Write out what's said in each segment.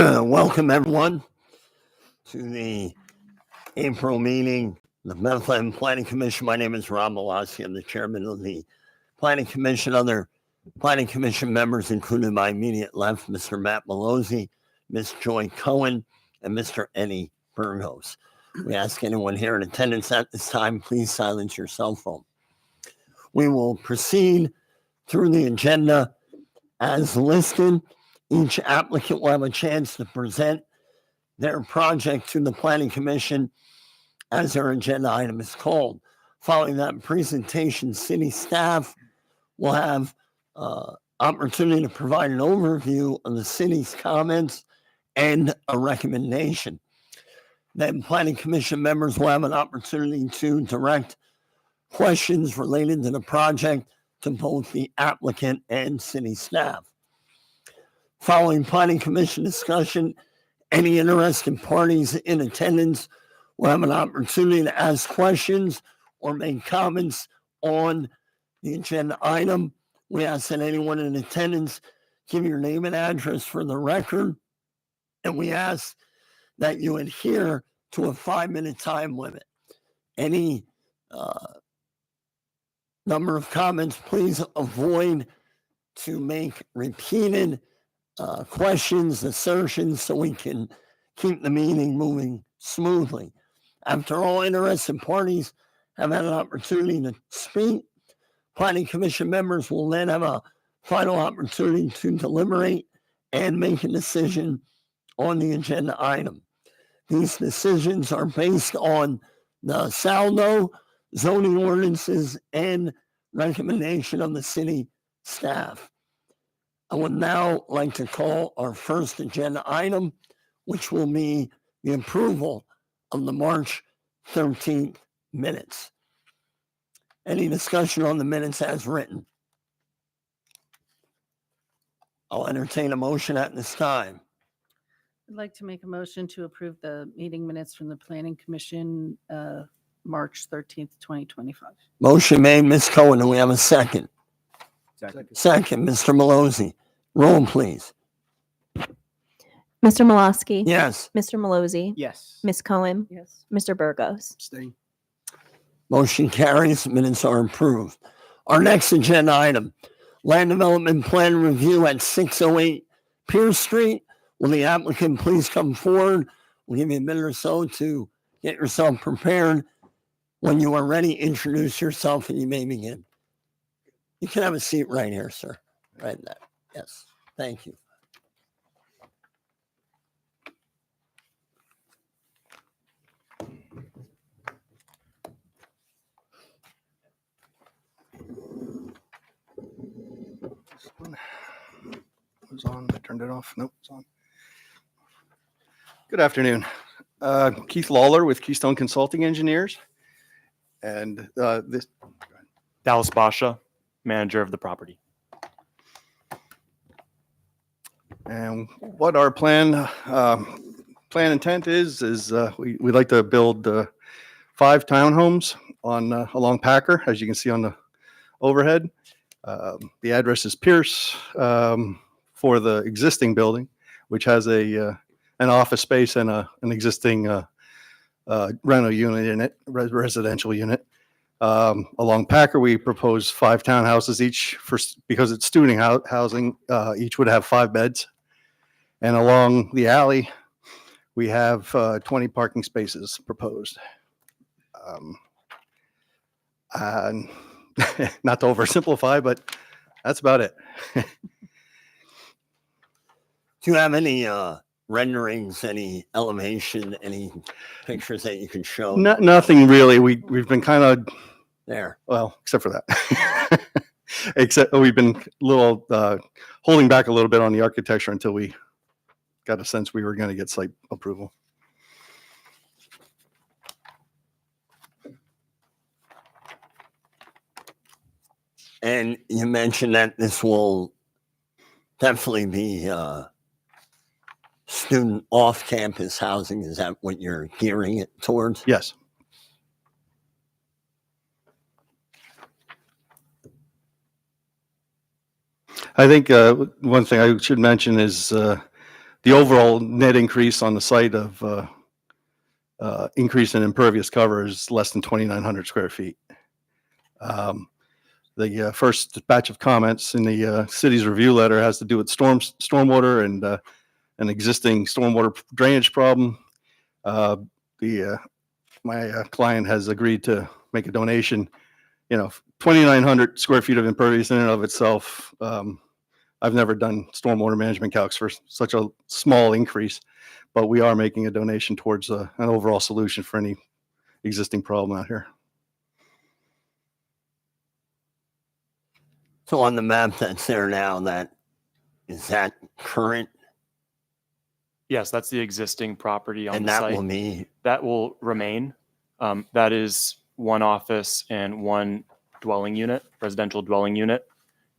Welcome everyone to the April meeting, the Bethlehem Planning Commission. My name is Rob Malassi. I'm the chairman of the Planning Commission. Other Planning Commission members included my immediate left, Mr. Matt Malozzi, Ms. Joy Cohen, and Mr. Eddie Burgos. We ask anyone here in attendance at this time, please silence your cell phone. We will proceed through the agenda as listed. Each applicant will have a chance to present their project to the Planning Commission as their agenda item is called. Following that presentation, city staff will have opportunity to provide an overview of the city's comments and a recommendation. Then Planning Commission members will have an opportunity to direct questions related to the project to both the applicant and city staff. Following Planning Commission discussion, any interested parties in attendance will have an opportunity to ask questions or make comments on the agenda item. We ask that anyone in attendance give your name and address for the record, and we ask that you adhere to a 5-minute time limit. Any number of comments, please avoid to make repeated questions, assertions, so we can keep the meeting moving smoothly. After all interested parties have had an opportunity to speak, Planning Commission members will then have a final opportunity to deliberate and make a decision on the agenda item. These decisions are based on the saldo, zoning ordinances, and recommendation of the city staff. I would now like to call our first agenda item, which will be the approval of the March 13th minutes. Any discussion on the minutes as written? I'll entertain a motion at this time. I'd like to make a motion to approve the meeting minutes from the Planning Commission, March 13th, 2025. Motion made, Ms. Cohen. Do we have a second? Second, Mr. Malozzi. Roll, please. Mr. Malosky. Yes. Mr. Malozzi. Yes. Ms. Cohen. Yes. Mr. Burgos. Abstain. Motion carries. Minutes are approved. Our next agenda item, land development plan review at 608 Pierce Street. Will the applicant please come forward? We'll give you a minute or so to get yourself prepared. When you are ready, introduce yourself and you may begin. You can have a seat right here, sir. Right there. Yes. Thank you. It was on. I turned it off. Nope, it's on. Good afternoon. Keith Lawler with Keystone Consulting Engineers. And this Dallas Basha, manager of the property. and what our plan intent is we'd like to build 5 townhomes on along Packer, as you can see on the overhead. The address is Pierce for the existing building, which has an office space and an existing rental unit in it, residential unit. Along Packer, we propose 5 townhouses each because it's student housing. Each would have 5 beds. And along the alley, we have 20 parking spaces proposed. And not to oversimplify, but that's about it. Do you have any renderings, any elevation, any pictures that you can show? Nothing really. We've been kind of There. well, except for that. Except we've been a little holding back a little bit on the architecture until we got a sense we were going to get site approval. And you mentioned that this will definitely be student off-campus housing. Is that what you're gearing it towards? Yes. I think one thing I should mention is the overall net increase on the site of increase in impervious cover is less than 2,900 square feet. The first batch of comments in the city's review letter has to do with stormwater and an existing stormwater drainage problem. My client has agreed to make a donation. 2,900 square feet of impervious in and of itself. I've never done stormwater management calcs for such a small increase, but we are making a donation towards an overall solution for any existing problem out here. So on the map that's there now, is that current? Yes, that's the existing property on And the that site. will be, That will remain. That is one office and one dwelling unit, residential dwelling unit.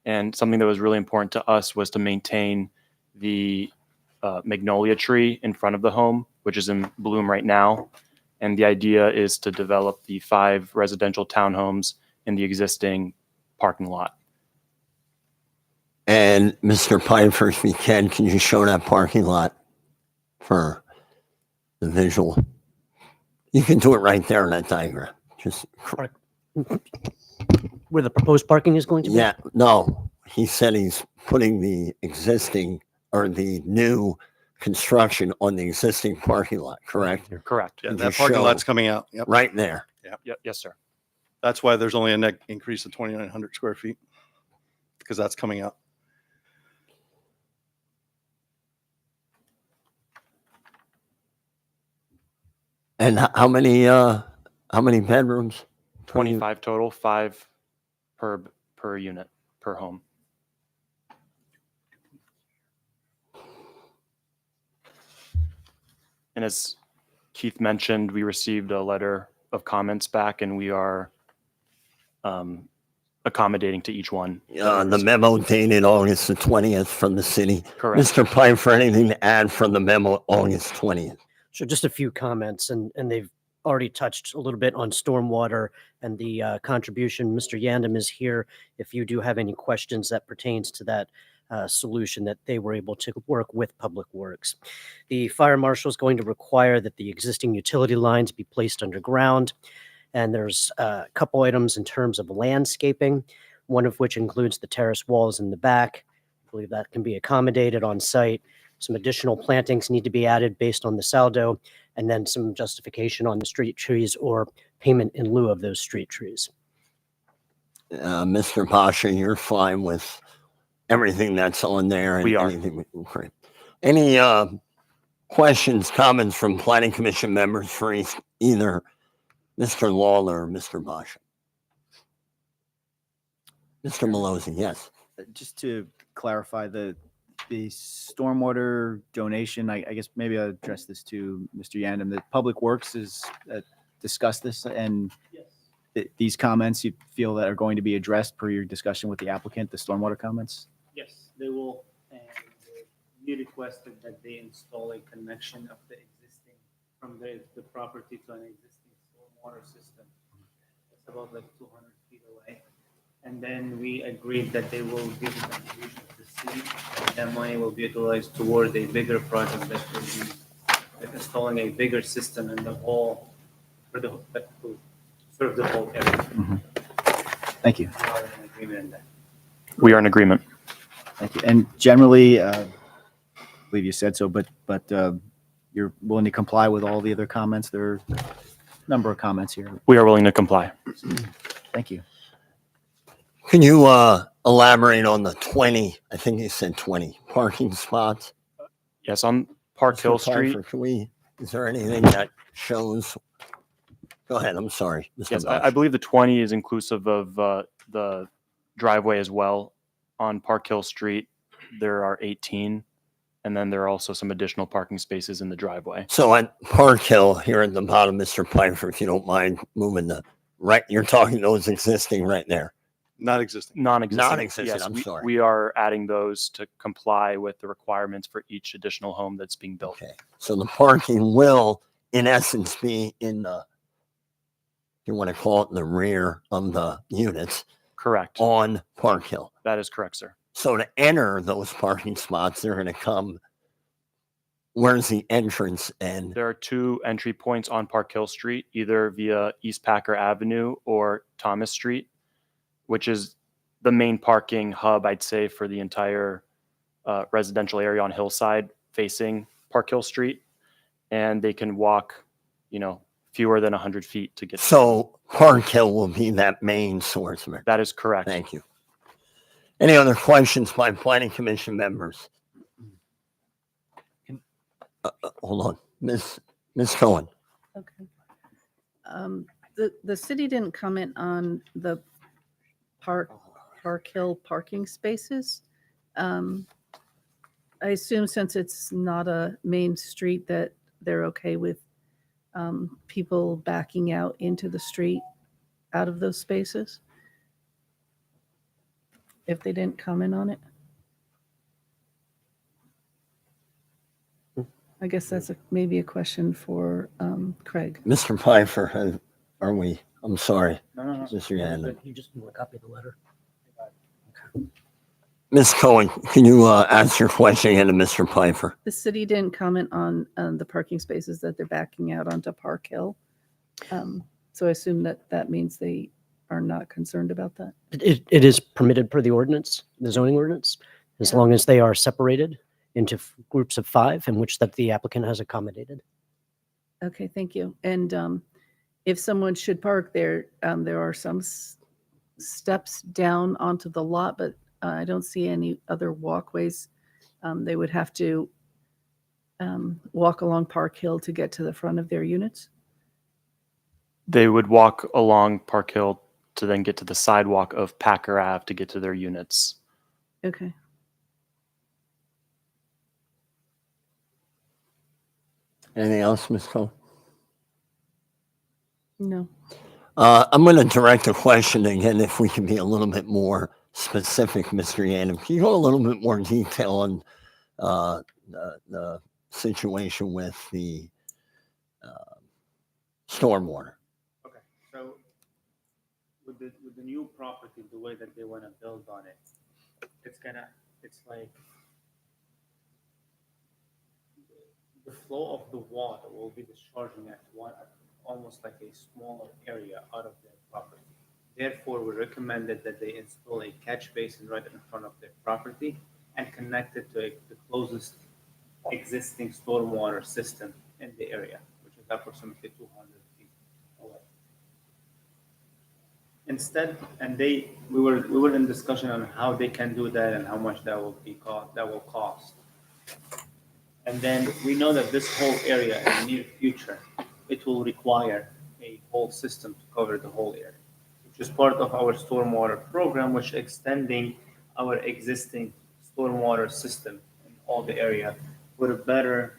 And something that was really important to us was to maintain the magnolia tree in front of the home, which is in bloom right now. And the idea is to develop the 5 residential townhomes in the existing parking lot. and Mr. Piper, if we can you show that parking lot for the visual? You can do it right there in that diagram. Just, Where the proposed parking is going to be? yeah, no, he said he's putting the existing or the new construction on the existing parking lot, correct? Correct. Yeah, Could that you parking show- lot's coming out. Yep. Right there. Yes, sir. That's why there's only a net increase of 2,900 square feet, because that's coming out. And how many bedrooms? 25 total, 5 per unit, per home. And as Keith mentioned, we received a letter of comments back, and we are accommodating to each one. The memo dated August the 20th from the city. Correct. Mr. Piper, anything to add from the memo August 20th? So just a few comments, and they've already touched a little bit on stormwater and the contribution. Mr. Yandam is here if you do have any questions that pertains to that solution that they were able to work with Public Works. The fire marshal is going to require that the existing utility lines be placed underground. And there's a couple items in terms of landscaping, one of which includes the terrace walls in the back. I believe that can be accommodated on site. Some additional plantings need to be added based on the saldo, and then some justification on the street trees or payment in lieu of those street trees. Mr. Pasha, you're fine with everything that's on there? And We are. Great. Any questions, comments from Planning Commission members for either Mr. Lawler or Mr. Basha? Mr. Malozzi, yes. Just to clarify, the stormwater donation, I guess maybe I'll address this to Mr. Yandam. The Public Works is discussed this, and these comments you feel that are going to be addressed per your discussion with the applicant, the stormwater comments? Yes, they will, and we requested that they install a connection of the existing, from the property to an existing stormwater system. It's about like 200 feet away. And then we agreed that they will give the contribution to the city, and that money will be utilized toward a bigger project that will be like installing a bigger system in the whole, that will serve the whole area. Thank you. We are in agreement on that. We are in agreement. Thank you. And generally, I believe you said so, but you're willing to comply with all the other comments? There are a number of comments here. We are willing to comply. Thank you. Can you elaborate on the 20, I think you said 20 parking spots? Yes, on Park Hill Mr. Piper, Street. is there anything that shows? Go ahead, I'm sorry. Mr. Yes, Basha. I believe the 20 is inclusive of the driveway as well. On Park Hill Street, there are 18, and then there are also some additional parking spaces in the driveway. So at Park Hill, here at the bottom, Mr. Piper, if you don't mind moving the right, you're talking those existing right there. Not existing. Non-existing. Non-existent, Yes, I'm sorry. we are adding those to comply with the requirements for each additional home that's being built. Okay, so the parking will, in essence, be in the, you want to call it the rear of the units Correct. on Park Hill. That is correct, sir. So to enter those parking spots, they're going to come where's the entrance end? There are two entry points on Park Hill Street, either via East Packer Avenue or Thomas Street, which is the main parking hub, I'd say, for the entire residential area on Hillside facing Park Hill Street. And they can walk, fewer than 100 feet to get. So Park Hill will be that main source of it. That is correct. Thank you. Any other questions by planning commission members? Hold on, Ms. Cohen. Okay. The city didn't comment on the Park Hill parking spaces. I assume since it's not a main street that they're okay with people backing out into the street out of those spaces? If they didn't comment on it? I guess that's maybe a question for Craig. Mr. Pfeiffer, I'm sorry, No, no, no. Mr. Yannon. You just want to copy the letter? Ms. Cohen, can you ask your question again to Mr. Pfeiffer? The city didn't comment on the parking spaces that they're backing out onto Park Hill. So I assume that means they are not concerned about that. It is permitted per the ordinance, the zoning ordinance, as long as they are separated into groups of 5 in which that the applicant has accommodated. Okay, thank you. And if someone should park there, there are some steps down onto the lot, but I don't see any other walkways. They would have to walk along Park Hill to get to the front of their units. They would walk along Park Hill to then get to the sidewalk of Packer Ave to get to their units. Okay. Anything else, Ms. Cohen? No. I'm going to direct a question again, if we can be a little bit more specific, Mr. Yannon. Can you go a little bit more detail on the situation with the stormwater? Okay, so with the new property, the way that they want to build on it, it's like the flow of the water will be discharging at almost like a smaller area out of their property. Therefore, we recommended that they install a catch basin right in front of their property and connect it to the closest existing stormwater system in the area, which is approximately 200 feet away. Instead, we were in discussion on how they can do that and how much that will cost. And then we know that this whole area in the near future, it will require a whole system to cover the whole area, which is part of our stormwater program, which extending our existing stormwater system in all the area with a better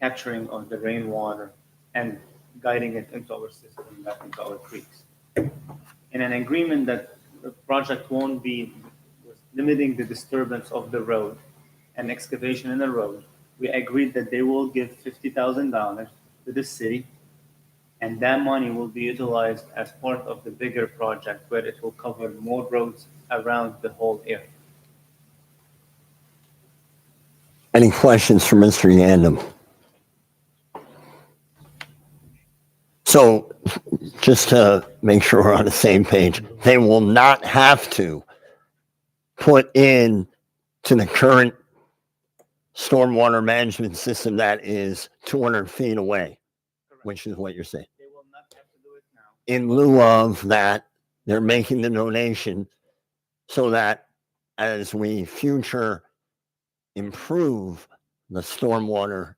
capturing of the rainwater and guiding it into our system, back into our creeks. In an agreement that the project won't be limiting the disturbance of the road and excavation in the road, we agreed that they will give $50,000 to the city, and that money will be utilized as part of the bigger project where it will cover more roads around the whole area. Any questions for Mr. Yandom? So just to make sure we're on the same page, they will not have to put in to the current stormwater management system that is 200 feet away, which is what you're saying. They will not have to do it now. In lieu of that, they're making the donation so that as we future improve the stormwater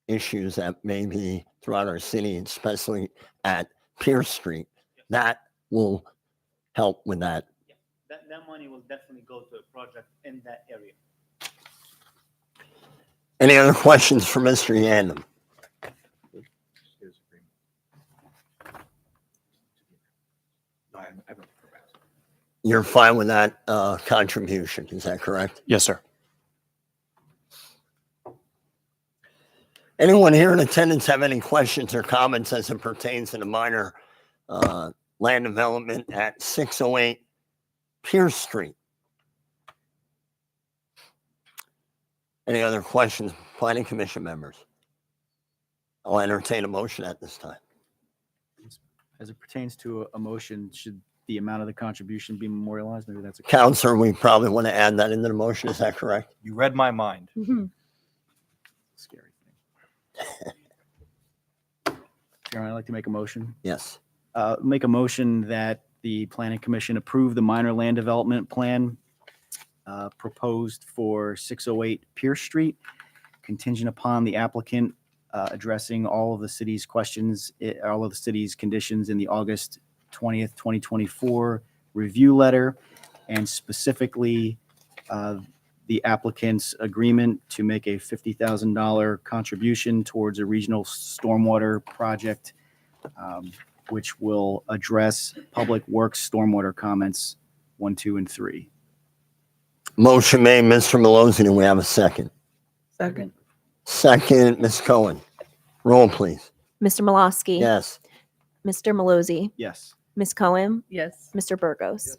issues that may be throughout our city, especially at Pierce Street, that will help with that. Yeah, that money will definitely go to a project in that area. Any other questions for Mr. Yandom? You're fine with that contribution, is that correct? Yes, sir. Anyone here in attendance have any questions or comments as it pertains to the minor land development at 608 Pierce Street? Any other questions, planning commission members? I'll entertain a motion at this time. As it pertains to a motion, should the amount of the contribution be memorialized? Maybe that's a Counselor, we probably want to add that into the motion. Is that correct? You read my mind. scary thing. Chairman, I'd like to make a motion. Yes. Make a motion that the planning commission approve the minor land development plan proposed for 608 Pierce Street, contingent upon the applicant addressing all of the city's questions, all of the city's conditions in the August 20th, 2024 review letter, and specifically the applicant's agreement to make a $50,000 contribution towards a regional stormwater project, which will address Public Works stormwater comments 1, 2, and 3. Motion made, Mr. Malozzi. Do we have a second? Second. Second, Ms. Cohen. Roll, please. Mr. Malosky. Yes. Mr. Malozzi. Yes. Ms. Cohen. Yes. Mr. Burgos.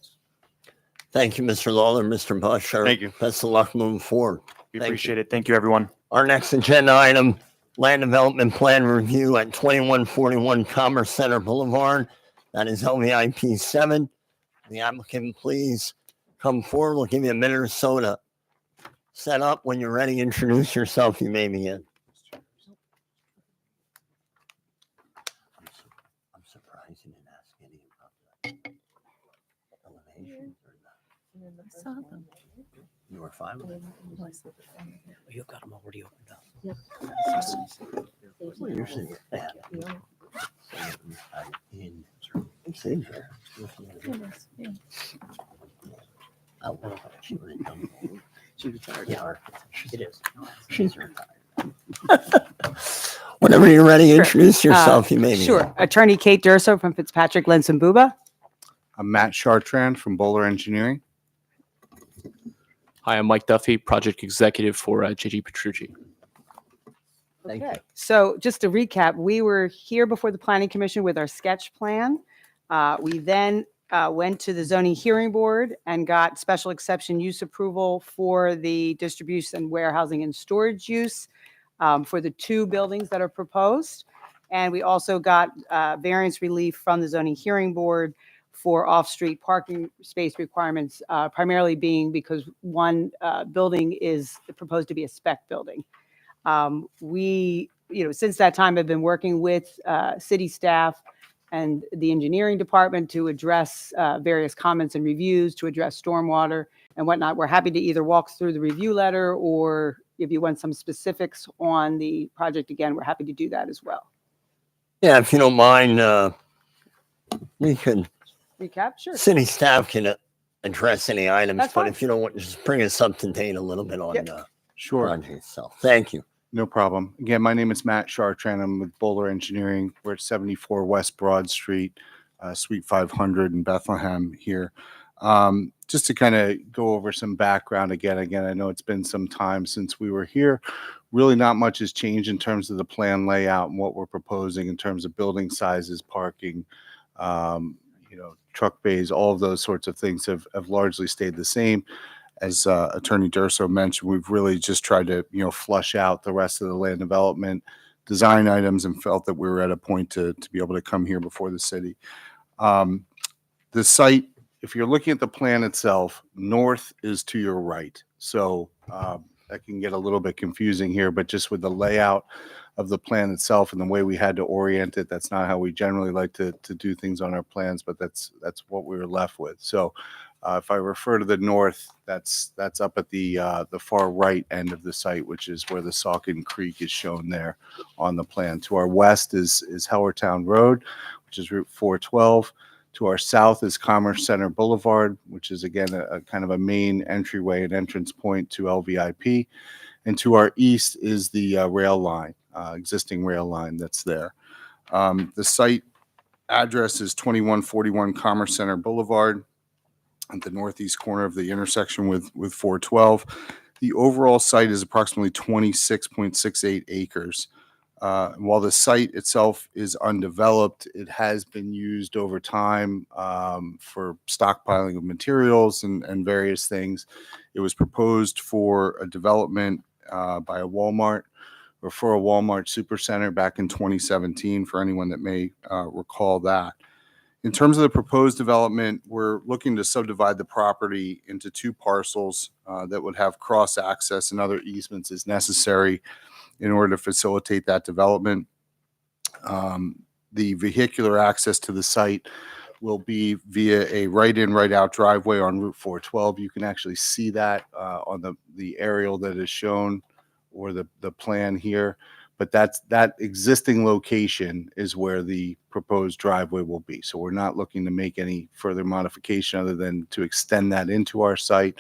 Thank you, Mr. Lawler, Mr. Busher. Thank you. Best of luck moving forward. We Thank appreciate it. Thank you, everyone. Our next agenda item, land development plan review at 2141 Commerce Center Boulevard. That is LVIP 7. The applicant, please come forward. We'll give you a minute or so to set up. When you're ready, introduce yourself. You may begin. I'm surprised you didn't ask any about the elevations or the, I saw them. you were fine with it. You got them already opened up. Well, usually it's bad. It's in here. Oh, she would have done it. She retired. Yeah, It is. she's retired. Whenever you're ready, Sure. introduce yourself. You may begin. Sure. Attorney Kate Durso from Fitzpatrick, Lentz and Buba. I'm Matt Chartrand from Bowler Engineering. Hi, I'm Mike Duffy, project executive for JG Petrucci. Thank you. So just to recap, we were here before the Planning Commission with our sketch plan. We then went to the zoning hearing board and got special exception use approval for the distribution, warehousing, and storage use for the 2 buildings that are proposed. And we also got variance relief from the zoning hearing board for off-street parking space requirements, primarily being because one building is proposed to be a spec building. We, since that time, have been working with city staff and the engineering department to address various comments and reviews, to address stormwater and whatnot. We're happy to either walk through the review letter, or if you want some specifics on the project again, we're happy to do that as well. Yeah, if you don't mind, we can, Recap? Sure. city staff can address any items, That's but fine. if you don't want, just bring us up to date a little bit on Yep. the Sure, project itself. Thank you. no problem. Again, my name is Matt Chartrand. I'm with Bowler Engineering. We're at 74 West Broad Street, Suite 500 in Bethlehem here. Just to kind of go over some background again, I know it's been some time since we were here. Really not much has changed in terms of the plan layout and what we're proposing in terms of building sizes, parking, truck bays, all of those sorts of things have largely stayed the same. As Attorney Durso mentioned, we've really just tried to, flush out the rest of the land development design items and felt that we were at a point to be able to come here before the city. The site, if you're looking at the plan itself, north is to your right. So that can get a little bit confusing here, but just with the layout of the plan itself and the way we had to orient it, that's not how we generally like to do things on our plans, but that's what we were left with. So if I refer to the north, that's up at the far right end of the site, which is where the Saucon Creek is shown there on the plan. To our west is Hellertown Road, which is Route 412. To our south is Commerce Center Boulevard, which is again a kind of a main entryway and entrance point to LVIP. And to our east is the rail line, existing rail line that's there. The site address is 2141 Commerce Center Boulevard at the northeast corner of the intersection with 412. The overall site is approximately 26.68 acres. While the site itself is undeveloped, it has been used over time for stockpiling of materials and various things. It was proposed for a development by a Walmart or for a Walmart Supercenter back in 2017, for anyone that may recall that. In terms of the proposed development, we're looking to subdivide the property into 2 parcels that would have cross access and other easements as necessary in order to facilitate that development. The vehicular access to the site will be via a right-in, right-out driveway on Route 412. You can actually see that on the aerial that is shown, or the plan here. But that existing location is where the proposed driveway will be. So we're not looking to make any further modification other than to extend that into our site.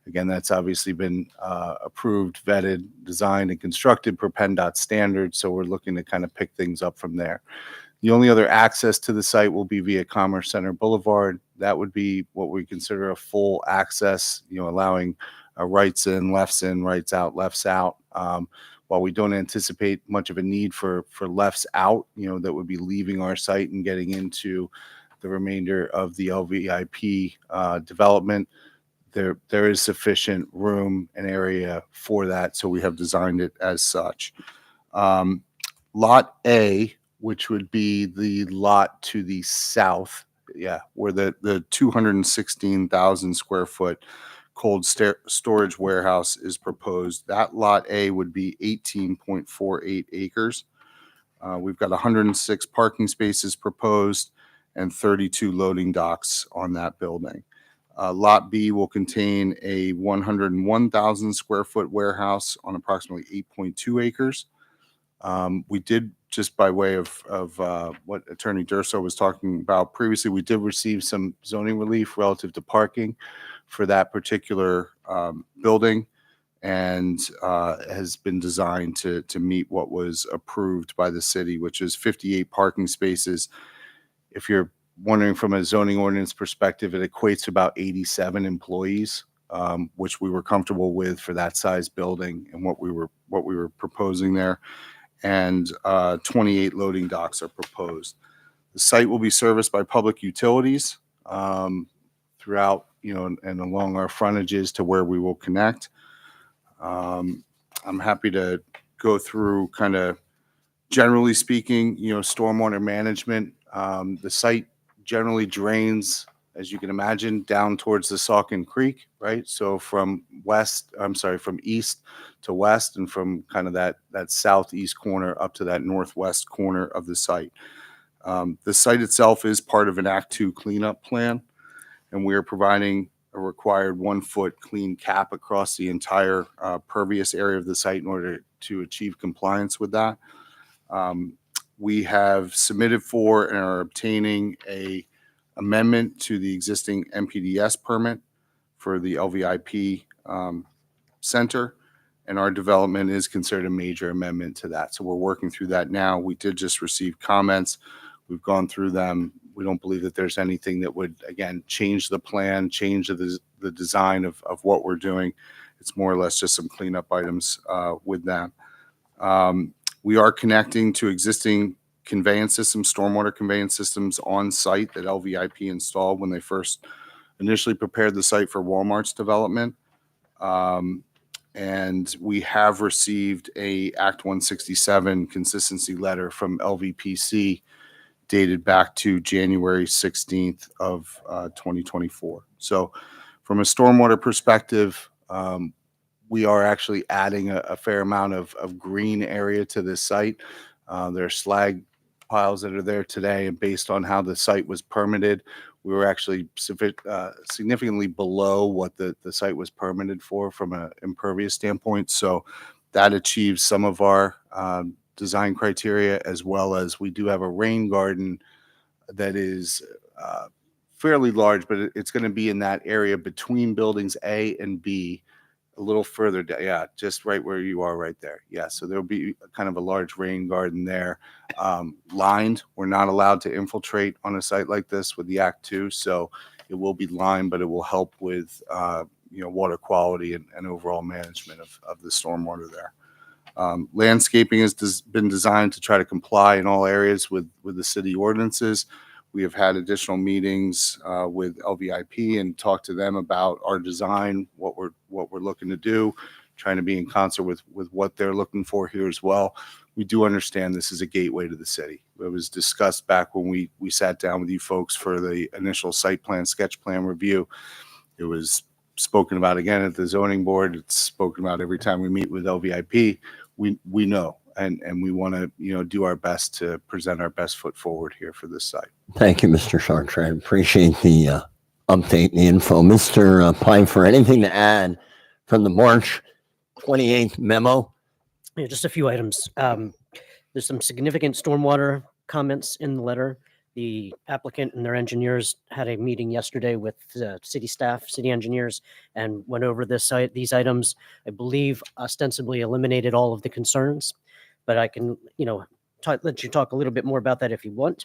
Again, that's obviously been approved, vetted, designed, and constructed per PennDOT standards. So we're looking to kind of pick things up from there. The only other access to the site will be via Commerce Center Boulevard. That would be what we consider a full access, allowing rights in, rights out, lefts out. While we don't anticipate much of a need for lefts out, that would be leaving our site and getting into the remainder of the LVIP development, there is sufficient room and area for that. So we have designed it as such. Lot A, which would be the lot to the south, where the 216,000 square foot cold storage warehouse is proposed. That lot A would be 18.48 acres. We've got 106 parking spaces proposed and 32 loading docks on that building. Lot B will contain a 101,000 square foot warehouse on approximately 8.2 acres. We did, just by way of what Attorney Durso was talking about previously, we did receive some zoning relief relative to parking for that particular building, and has been designed to meet what was approved by the city, which is 58 parking spaces. If you're wondering from a zoning ordinance perspective, it equates to about 87 employees, which we were comfortable with for that size building and what we were proposing there. And 28 loading docks are proposed. The site will be serviced by public utilities throughout, and along our frontages to where we will connect. I'm happy to go through kind of generally speaking, stormwater management. The site generally drains, as you can imagine, down towards the Saucon Creek, right? So from east to west, and from kind of that southeast corner up to that northwest corner of the site. The site itself is part of an Act 2 cleanup plan, and we are providing a required 1-foot clean cap across the entire pervious area of the site in order to achieve compliance with that. We have submitted for and are obtaining a amendment to the existing MPDS permit for the LVIP center, and our development is considered a major amendment to that. So we're working through that now. We did just receive comments. We've gone through them. We don't believe that there's anything that would, again, change the plan, change the design of what we're doing. It's more or less just some cleanup items with them. We are connecting to existing conveyance systems, stormwater conveyance systems on site that LVIP installed when they first initially prepared the site for Walmart's development. And we have received a Act 167 consistency letter from LVPC dated back to January 16th of 2024. So from a stormwater perspective, we are actually adding a fair amount of green area to this site. There are slag piles that are there today, and based on how the site was permitted, we were actually significantly below what the site was permitted for from an impervious standpoint. So that achieves some of our design criteria, as well as we do have a rain garden that is fairly large, but it's going to be in that area between buildings A and B, a little further down. Yeah, just right where you are right there. Yeah, so there'll be kind of a large rain garden there. Lined, we're not allowed to infiltrate on a site like this with the Act 2, so it will be lined, but it will help with water quality and overall management of the stormwater there. Landscaping has been designed to try to comply in all areas with the city ordinances. We have had additional meetings with LVIP and talked to them about our design, what we're looking to do, trying to be in concert with what they're looking for here as well. We do understand this is a gateway to the city. It was discussed back when we sat down with you folks for the initial site plan, sketch plan review. It was spoken about again at the zoning board. It's spoken about every time we meet with LVIP. We know, and we want to, do our best to present our best foot forward here for this site. Thank you, Mr. Chartrand. Appreciate the update and the info. Mr. Pfeiffer, anything to add from the March 28th memo? Yeah, just a few items. There's some significant stormwater comments in the letter. The applicant and their engineers had a meeting yesterday with city staff, city engineers, and went over these items. I believe ostensibly eliminated all of the concerns, but I can, let you talk a little bit more about that if you want.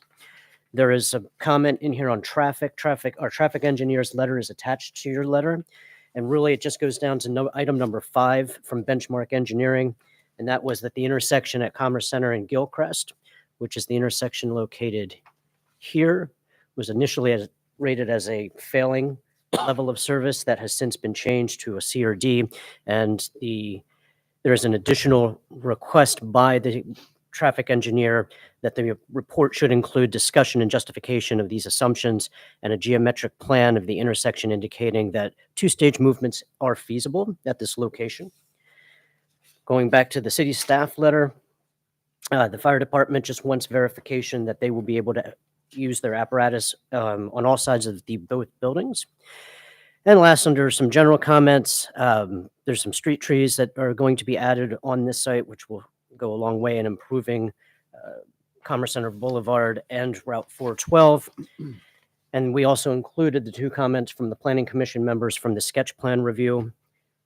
There is a comment in here on traffic. Our traffic engineer's letter is attached to your letter. And really, it just goes down to item number 5 from Benchmark Engineering. And that was that the intersection at Commerce Center and Gilcrest, which is the intersection located here, was initially rated as a failing level of service that has since been changed to a C or D. And there is an additional request by the traffic engineer that the report should include discussion and justification of these assumptions and a geometric plan of the intersection indicating that 2-stage movements are feasible at this location. Going back to the city staff letter, the fire department just wants verification that they will be able to use their apparatus on all sides of both buildings. And last, under some general comments, there's some street trees that are going to be added on this site, which will go a long way in improving Commerce Center Boulevard and Route 412. And we also included the 2 comments from the Planning Commission members from the sketch plan review.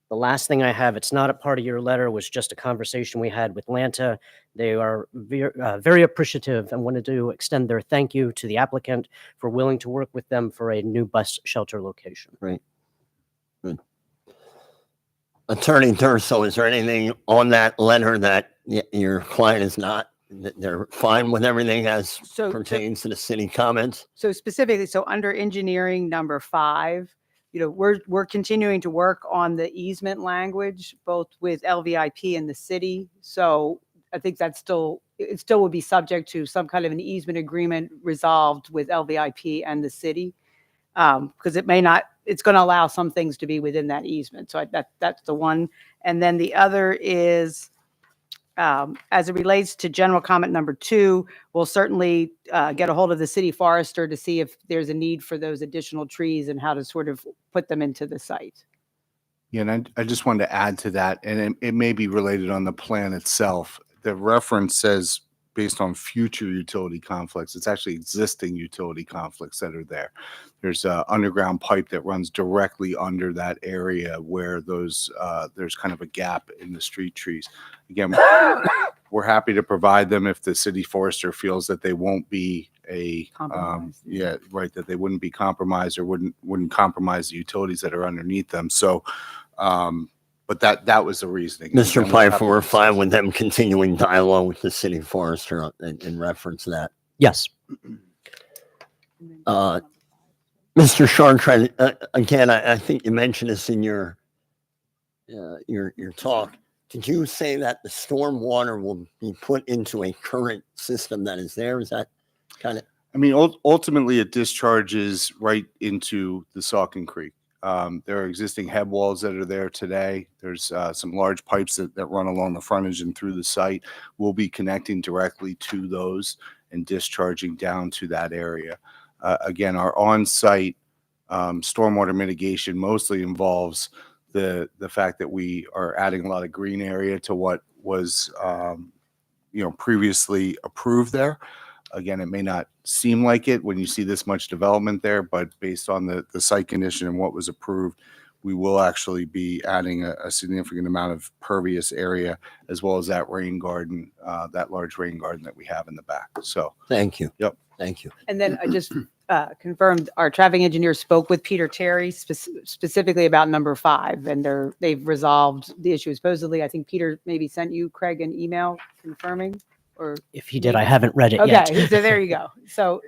The last thing I have, it's not a part of your letter, was just a conversation we had with Lanta. They are very appreciative and wanted to extend their thank you to the applicant for willing to work with them for a new bus shelter location. Great. Good. Attorney Durso, is there anything on that letter that your client is not, that they're fine with everything as pertains to the city comments? So specifically, under engineering number 5, we're continuing to work on the easement language, both with LVIP and the city. So I think it still would be subject to some kind of an easement agreement resolved with LVIP and the city. Because it's going to allow some things to be within that easement. So that's the one. And then the other is, as it relates to general comment number 2, we'll certainly get a hold of the city forester to see if there's a need for those additional trees and how to sort of put them into the site. Yeah, and I just wanted to add to that, and it may be related on the plan itself. The reference says based on future utility conflicts. It's actually existing utility conflicts that are there. There's an underground pipe that runs directly under that area where there's kind of a gap in the street trees. Again, we're happy to provide them if the city forester feels that they won't be Compromised. that they wouldn't be compromised or wouldn't compromise the utilities that are underneath them. So, but that was the reasoning. Mr. Pfeiffer, we're fine with them continuing dialogue with the city forester in reference to that. Yes. Mr. Chartrand, again, I think you mentioned this in your talk. Did you say that the storm water will be put into a current system that is there? Is that kind of? I mean, ultimately, it discharges right into the Saucon Creek. There are existing head walls that are there today. There's some large pipes that run along the frontage and through the site. We'll be connecting directly to those and discharging down to that area. Again, our on-site stormwater mitigation mostly involves the fact that we are adding a lot of green area to what was previously approved there. Again, it may not seem like it when you see this much development there, but based on the site condition and what was approved, we will actually be adding a significant amount of pervious area as well as that rain garden, that large rain garden that we have in the back. So Thank you. Yep. Thank you. And then I just confirmed our traffic engineer spoke with Peter Terry specifically about number 5, and they've resolved the issue. Supposedly, I think Peter maybe sent you, Craig, an email confirming. Or if he did, I haven't read it yet. Okay, so there you go. So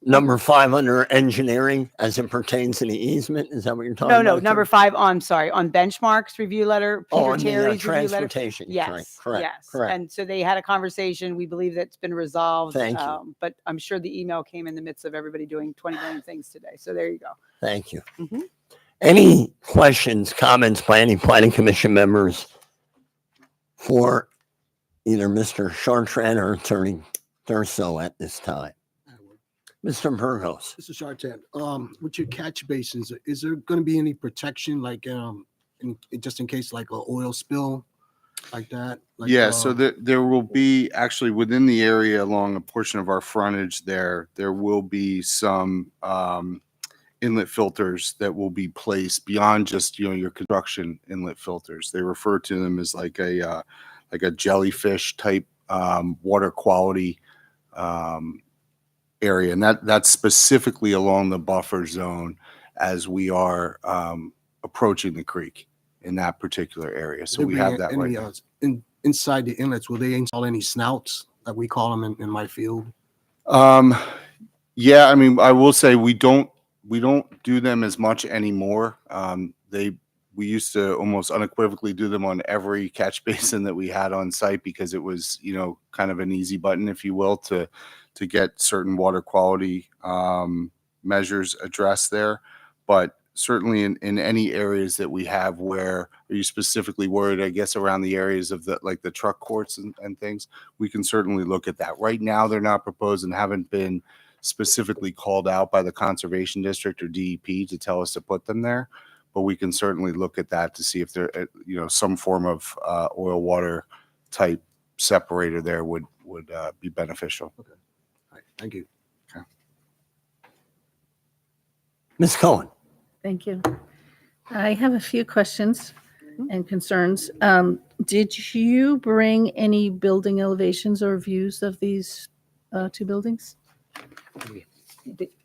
Number 5 under engineering as it pertains to the easement. Is that what you're talking No, about? no, number 5, I'm sorry, on benchmarks review letter, Oh, Peter on the Terry's review letter. transportation. Yes, Correct. yes. Correct. And so they had a conversation. We believe that's been resolved. Thank you. But I'm sure the email came in the midst of everybody doing 20 million things today. So there you go. Thank you. Mhm. Any questions, comments by any planning commission members for either Mr. Chartrand or Attorney Durso at this time? Mr. Burgos. Mr. Chartan, with your catch basins, is there going to be any protection, like, just in case, like, an oil spill, like that? Like, Yeah, so there will be actually within the area along a portion of our frontage there will be some inlet filters that will be placed beyond just, your construction inlet filters. They refer to them as like a jellyfish type water quality area. And that's specifically along the buffer zone as we are approaching the creek in that particular area. So there we be have that any, right now. inside the inlets, will they install any snouts, like we call them in my field? Yeah, I mean, I will say we don't do them as much anymore. We used to almost unequivocally do them on every catch basin that we had on site because it was, kind of an easy button, if you will, to get certain water quality measures addressed there. But certainly in any areas that we have where, are you specifically worried, I guess, around the areas of the truck courts and things, we can certainly look at that. Right now, they're not proposed and haven't been specifically called out by the Conservation District or DEP to tell us to put them there. But we can certainly look at that to see if there, some form of oil water type separator there would be beneficial. All right, thank you. Ms. Cohen. Thank you. I have a few questions and concerns. Did you bring any building elevations or views of these 2 buildings?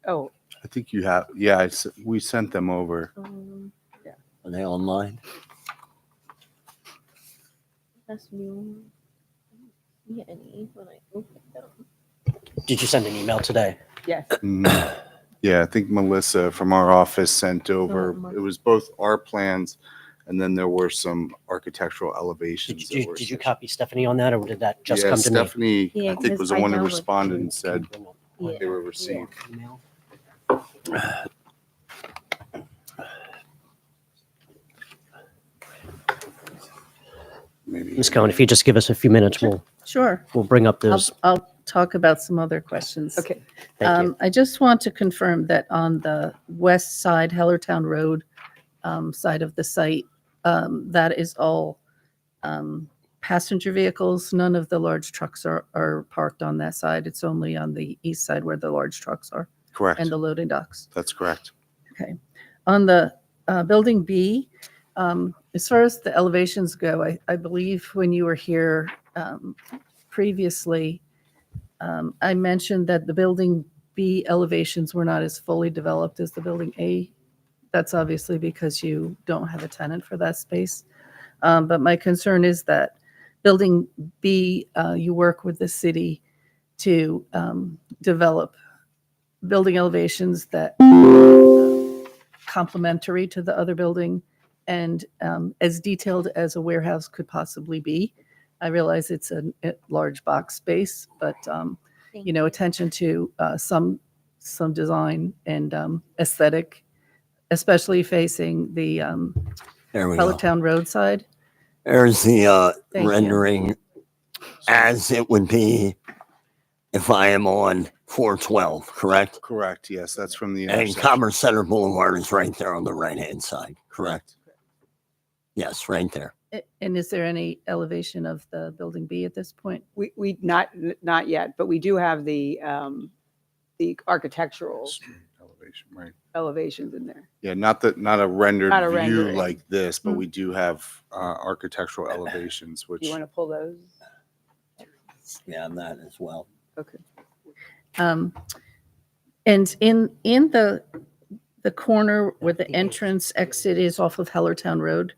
Oh, I think you have, yeah, we sent them over. Are they online? Did you send an email today? yes. Yeah, I think Melissa from our office sent over, it was both our plans and then there were some architectural elevations. that were Did you sent. copy Stephanie on that, or did that just Yeah, come to me? Stephanie, Yeah, I think 'cause was the I one who downloaded- responded and said Yeah. they were received. Maybe. Ms. Cohen, if you just give us a few minutes, Sure. we'll bring up those. I'll talk about some other questions. Okay. Thank you. I just want to confirm that on the west side, Hellertown Road side of the site, that is all passenger vehicles. None of the large trucks are parked on that side. It's only on the east side where the large trucks are Correct. and the loading docks. That's correct. Okay. On the building B, as far as the elevations go, I believe when you were here previously, I mentioned that the building B elevations were not as fully developed as the building A. That's obviously because you don't have a tenant for that space. But my concern is that building B, you work with the city to develop building elevations that complementary to the other building and as detailed as a warehouse could possibly be. I realize it's a large box space, but attention to some design and aesthetic, especially facing the There we go. Hellertown roadside. There's the Thank you. rendering as it would be if I am on 412, correct? Correct. Yes, that's from the And intersection. Commerce Center Boulevard is right there on the right-hand side, correct? Yes, right there. And is there any elevation of the building B at this point? We not yet, but we do have the architectural Elevation, right. elevations in there. Yeah, not a rendered Not a view rendering. like this, but Mm. we do have architectural elevations, which You want to pull those? Yeah, that as well. Okay. And in the corner where the entrance exit is off of Hellertown Road,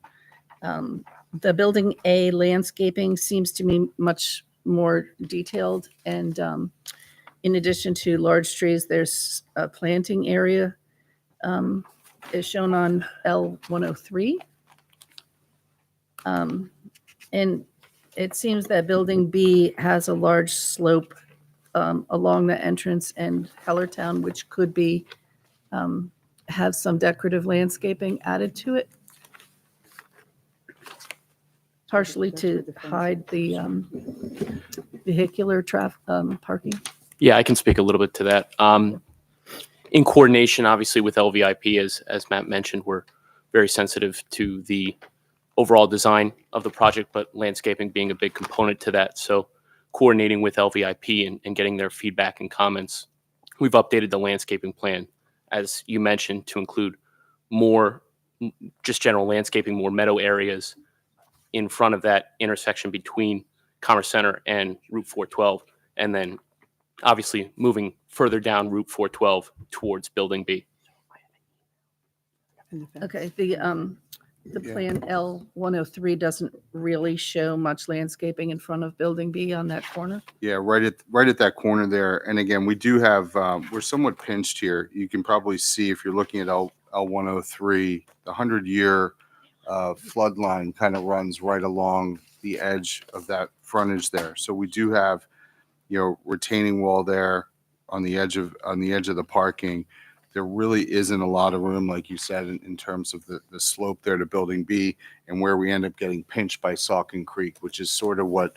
the building A landscaping seems to me much more detailed and In addition to large trees, there's a planting area is shown on L103. And it seems that building B has a large slope along the entrance and Hellertown, which could be, have some decorative landscaping added to it. Partially to hide the vehicular parking. Yeah, I can speak a little bit to that. In coordination, obviously, with LVIP, as Matt mentioned, we're very sensitive to the overall design of the project, but landscaping being a big component to that. So coordinating with LVIP and getting their feedback and comments, we've updated the landscaping plan, as you mentioned, to include more just general landscaping, more meadow areas in front of that intersection between Commerce Center and Route 412, and then obviously moving further down Route 412 towards Building B. Okay, the plan L103 doesn't really show much landscaping in front of Building B on that corner. Yeah, right at that corner there. And again, we do have, we're somewhat pinched here. You can probably see if you're looking at L103, the 100-year flood line kind of runs right along the edge of that frontage there. So we do have, retaining wall there on the edge of the parking. There really isn't a lot of room, like you said, in terms of the slope there to Building B, and where we end up getting pinched by Saucon Creek, which is sort of what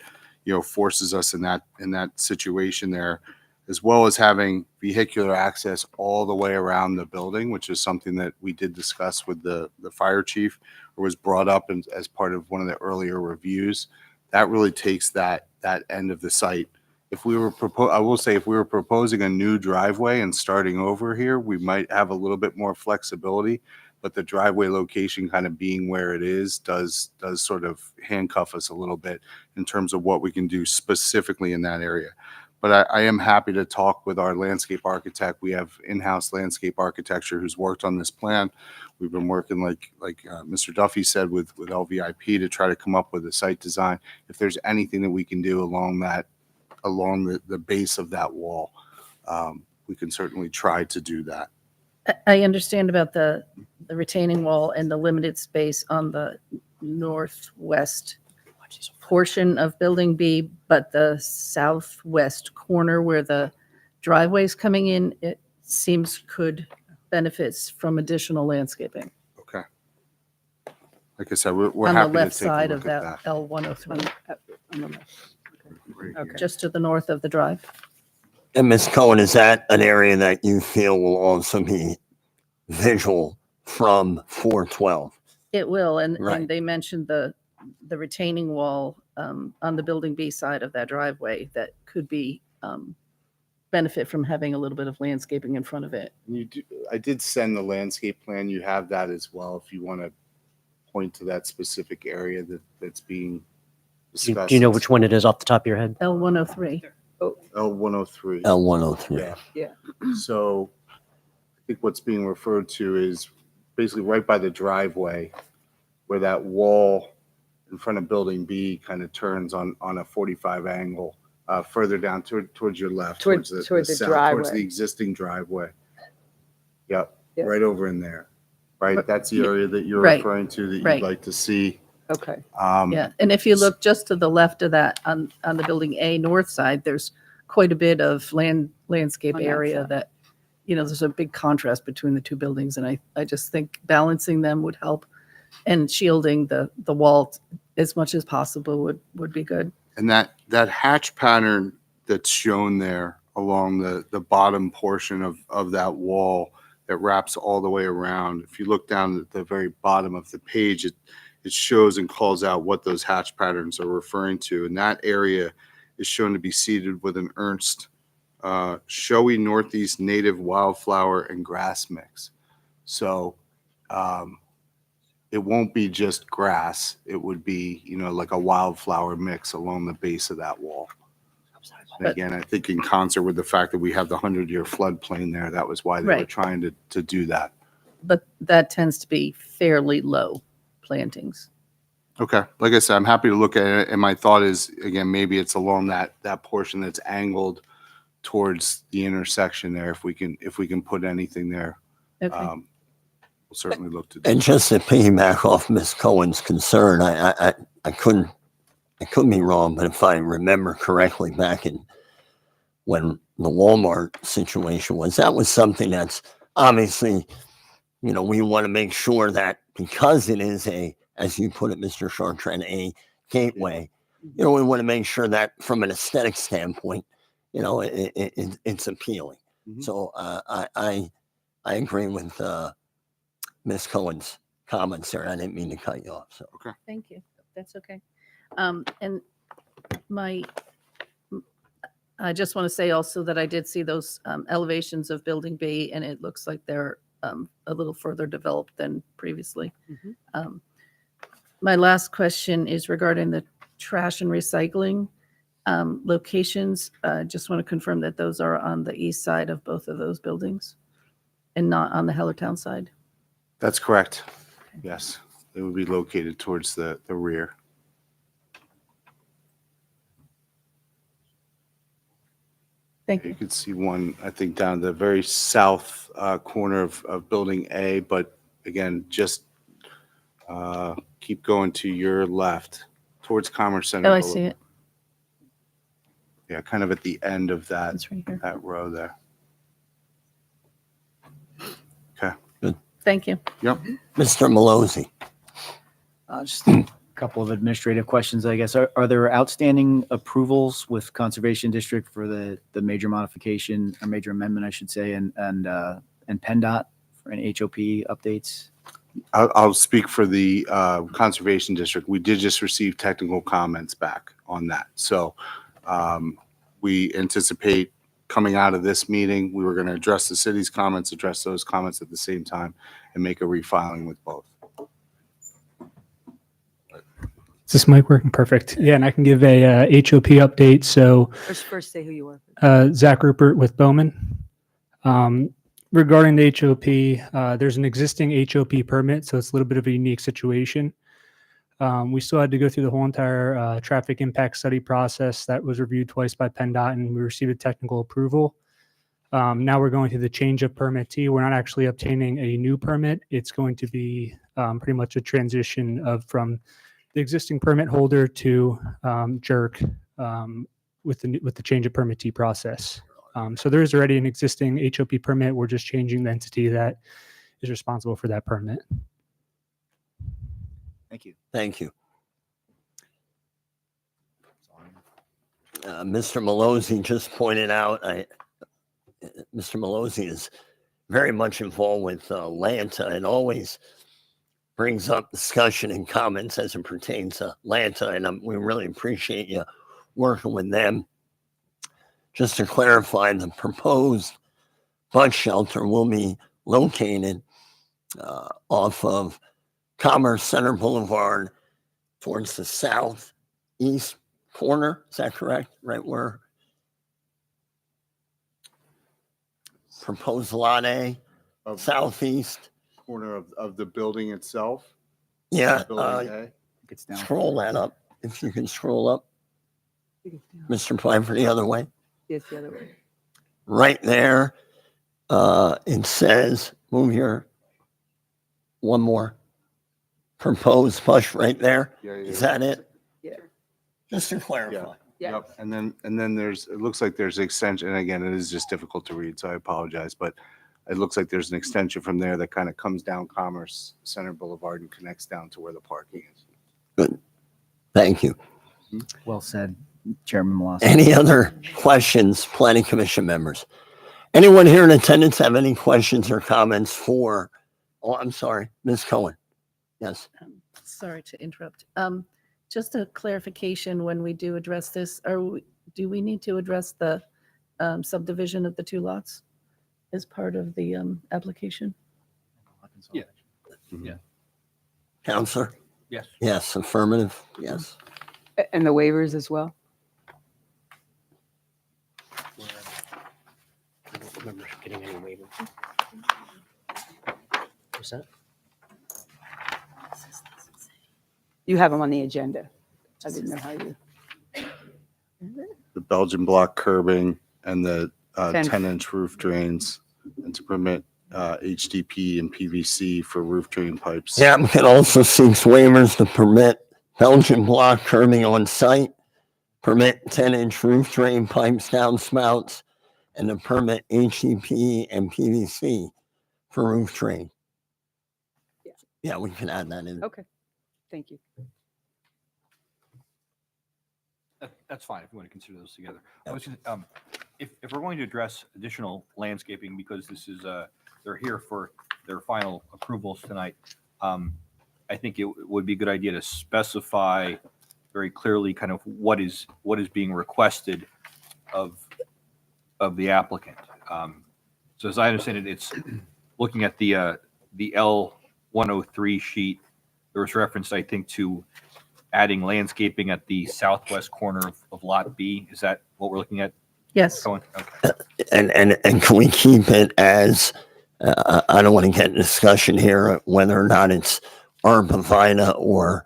forces us in that situation there, as well as having vehicular access all the way around the building, which is something that we did discuss with the fire chief, or was brought up as part of one of the earlier reviews. That really takes that end of the site. If we were proposing a new driveway and starting over here, we might have a little bit more flexibility, but the driveway location kind of being where it is does sort of handcuff us a little bit in terms of what we can do specifically in that area. But I am happy to talk with our landscape architect. We have in-house landscape architecture who's worked on this plan. We've been working, like Mr. Duffy said, with LVIP to try to come up with a site design. If there's anything that we can do along the base of that wall, we can certainly try to do that. I understand about the retaining wall and the limited space on the northwest portion of Building B, but the southwest corner where the driveway's coming in, it seems could benefits from additional landscaping Okay. Like I said, we're on the happy to left take a side of look at that that. L103, Right here. just to the north of the drive. And Ms. Cohen, is that an area that you feel will also be visual from 412? It will, and Right. they mentioned the retaining wall on the Building B side of that driveway that could be benefit from having a little bit of landscaping in front of it. I did send the landscape plan. You have that as well if you want to point to that specific area that's being discussed. Do you know which one it is off the top of your head? L103. L103. L103. Yeah. So I think what's being referred to is basically right by the driveway where that wall in front of Building B kind of turns on a 45 angle further down towards your left, Toward towards the the south, towards driveway. the existing driveway. Yep, Yep. right over in there. Right, But- that's the area that you're Right, referring to that you'd right. like to see. Okay. Yeah, and if you look just to the left of that on the Building A north side, there's quite a bit of landscape On that area side. that, there's a big contrast between the two buildings. And I just think balancing them would help, and shielding the wall as much as possible would be good. And that hatch pattern that's shown there along the bottom portion of that wall that wraps all the way around, if you look down at the very bottom of the page, it shows and calls out what those hatch patterns are referring to. And that area is shown to be seeded with an Ernst showy Northeast native wildflower and grass mix. So it won't be just grass. It would be, like a wildflower mix along the base of that wall. And But- again, I think in concert with the fact that we have the 100-year floodplain there, that was why they were Right. trying to do that. But that tends to be fairly low plantings. Okay. Like I said, I'm happy to look at it. And my thought is, again, maybe it's along that portion that's angled towards the intersection there. If we can put anything there, Okay. we'll certainly look to do. And just to piggyback off Ms. Cohen's concern, I couldn't be wrong, but if I remember correctly, back in when the Walmart situation was, that was something that's obviously, we want to make sure that because it is as you put it, Mr. Chartrand, a gateway, we want to make sure that from an aesthetic standpoint, it's appealing. Mhm. So I agree with Ms. Cohen's comments there. I didn't mean to cut you off. So Thank you. That's okay. And I just want to say also that I did see those elevations of Building B, and it looks like they're a little further developed than previously. My last question is regarding the trash and recycling locations. Just want to confirm that those are on the east side of both of those buildings and not on the Hellertown side. That's correct. Yes, it would be located towards the rear. Thank You you. could see one, I think, down the very south corner of Building A, but again, just keep going to your left towards Commerce Center. Oh, I see it. Yeah, kind of at the end of that It's right here. row there. Thank you. Yep. Mr. Malozzi. Just a couple of administrative questions, I guess. Are there outstanding approvals with Conservation District for the major modification or major amendment, I should say, and PennDOT for any HOP updates? I'll speak for the Conservation District. We did just receive technical comments back on that. So we anticipate coming out of this meeting, we were going to address the city's comments, address those comments at the same time, and make a refiling with both. Is this mic working? Perfect. Yeah, and I can give a HOP update. So First say who you are. Zach Rupert with Bowman. Regarding the HOP, there's an existing HOP permit, so it's a little bit of a unique situation. We still had to go through the whole entire traffic impact study process that was reviewed twice by PennDOT, and we received a technical approval. Now we're going through the change of permittee. We're not actually obtaining a new permit. It's going to be pretty much a transition from the existing permit holder to JERC with the change of permittee process. So there is already an existing HOP permit. We're just changing the entity that is responsible for that permit. Thank you. Thank you. Mr. Malozzi just pointed out, Mr. Malozzi is very much involved with Lanta and always brings up discussion and comments as it pertains to Lanta, and we really appreciate you working with them. Just to clarify, the proposed bus shelter will be located off of Commerce Center Boulevard towards the southeast corner. Is that correct? Right where proposed lot A, Of southeast. corner of the building itself. Yeah, Building A. It's down. scroll that up. If you can scroll up, Mr. Pfeiffer, the other way. Yes, the other way. Right there, it says, move your, one more. Proposed bus right there. Is that it? Yeah. Just to clarify. Yeah. Yep. And then it looks like there's an extension. And again, it is just difficult to read, so I apologize. But it looks like there's an extension from there that kind of comes down Commerce Center Boulevard and connects down to where the parking is. Good. Thank you. Well said, Chairman Malosky. Any other questions, Planning Commission members? Anyone here in attendance have any questions or comments for, I'm sorry, Ms. Cohen? Yes. Sorry to interrupt. Just a clarification, when we do address this, do we need to address the subdivision of the two lots as part of the application? Yeah. Counselor? Yes. Yes, affirmative, yes. And the waivers as well? I don't remember getting any waiver. What's that? You have them on the agenda. I didn't know how you. The Belgian block curbing and the 10 10-inch roof drains, and to permit HDP and PVC for roof drain pipes. The applicant also seeks waivers to permit Belgian block curbing on site, permit 10-inch roof drain pipes downspouts, and to permit HDP and PVC for roof drain. Yeah. Yeah, we can add that in. Okay, thank you. That's fine if you want to consider those together. I was gonna, if we're going to address additional landscaping, because this is, they're here for their final approvals tonight, I think it would be a good idea to specify very clearly kind of what is being requested of the applicant. So as I understand it, it's looking at the L103 sheet. There was reference, I think, to adding landscaping at the southwest corner of Lot B. Is that what we're looking at? Yes. Cohen? Okay. And can we keep it as, I don't want to get in discussion here whether or not it's arborvitae or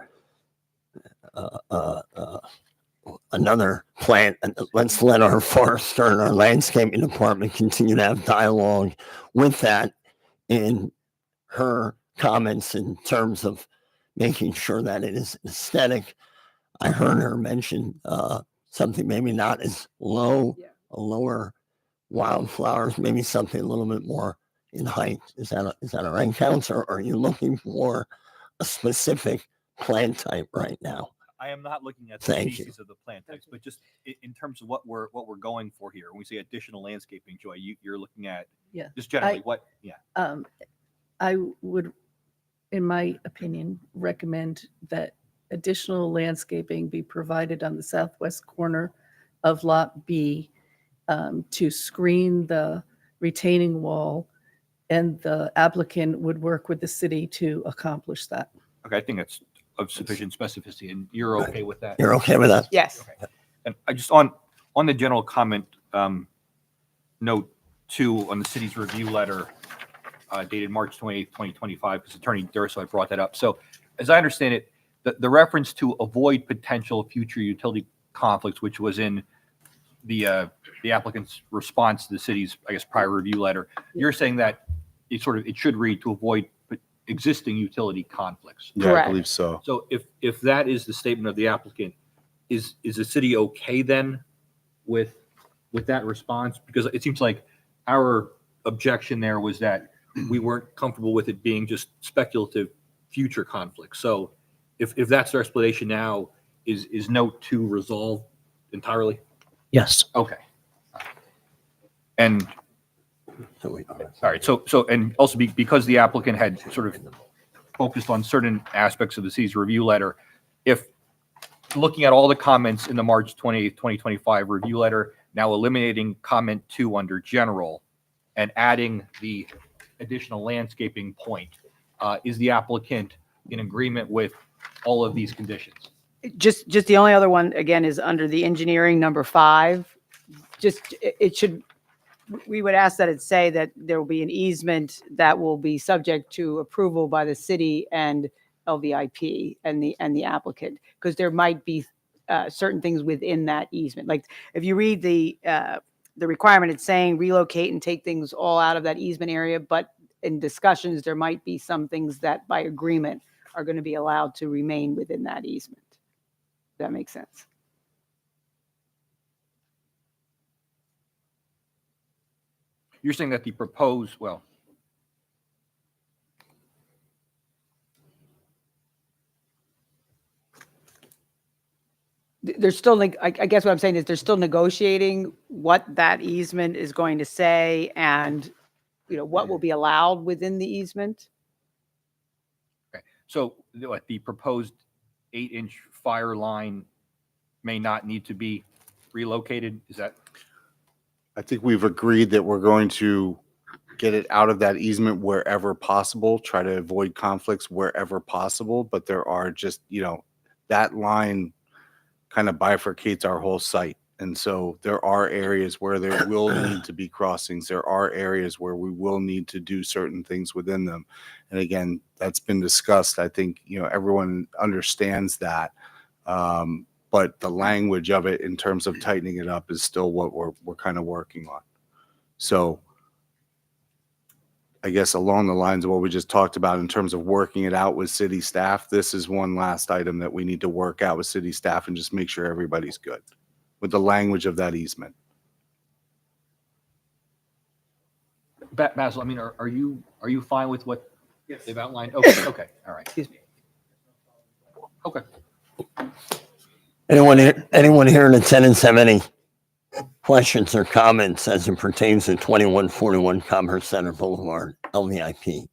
another plant. Let's let our forester and our landscaping department continue to have dialogue with that in her comments in terms of making sure that it is aesthetic. I heard her mention something maybe not as low, lower wildflowers, maybe something a little bit more in height. Is that a right, Counselor? Or are you looking for a specific plant type right now? I am not looking at the Thank you. species of the plant types, but just in terms of what we're going for here. When we say additional landscaping, Joy, you're looking at Yeah. just generally what? Yeah. I would, in my opinion, recommend that additional landscaping be provided on the southwest corner of Lot B to screen the retaining wall, and the applicant would work with the city to accomplish that. Okay, I think that's of sufficient specificity, and you're okay with that? You're okay with that? Yes. Okay. And I just on the general comment, note 2 on the city's review letter dated March 28th, 2025, because Attorney Durso had brought that up. So as I understand it, the reference to avoid potential future utility conflicts, which was in the applicant's response to the city's, I guess, prior review letter, you're saying that it should read to avoid existing utility conflicts. Yeah, I Correct. believe so. So if that is the statement of the applicant, is the city okay then with that response? Because it seems like our objection there was that we weren't comfortable with it being just speculative future conflicts. So if that's their explanation now, is note 2 resolved entirely? Yes. Okay. And all right. So and also because the applicant had sort of focused on certain aspects of the city's review letter, if looking at all the comments in the March 28th, 2025 review letter, now eliminating comment 2 under general and adding the additional landscaping point, is the applicant in agreement with all of these conditions? Just the only other one, again, is under the engineering number 5. We would ask that it say that there will be an easement that will be subject to approval by the city and LVIP and the applicant, because there might be certain things within that easement. Like if you read the requirement, it's saying relocate and take things all out of that easement area, but in discussions, there might be some things that by agreement are going to be allowed to remain within that easement. Does that make sense? You're saying that the proposed, well, There's still, like, I guess what I'm saying is there's still negotiating what that easement is going to say and, what will be allowed within the easement. so the proposed 8-inch fire line may not need to be relocated? Is that? I think we've agreed that we're going to get it out of that easement wherever possible, try to avoid conflicts wherever possible. But there are just, that line kind of bifurcates our whole site. And so there are areas where there will need to be crossings. There are areas where we will need to do certain things within them. And again, that's been discussed. I think, everyone understands that. but the language of it in terms of tightening it up is still what we're kind of working on. So I guess along the lines of what we just talked about in terms of working it out with city staff, this is one last item that we need to work out with city staff and just make sure everybody's good with the language of that easement. Basil, I mean, are you fine with what they've outlined? Okay, okay, all right. Okay. Anyone here in attendance have any questions or comments as it pertains to 2141 Commerce Center Boulevard, LVIP?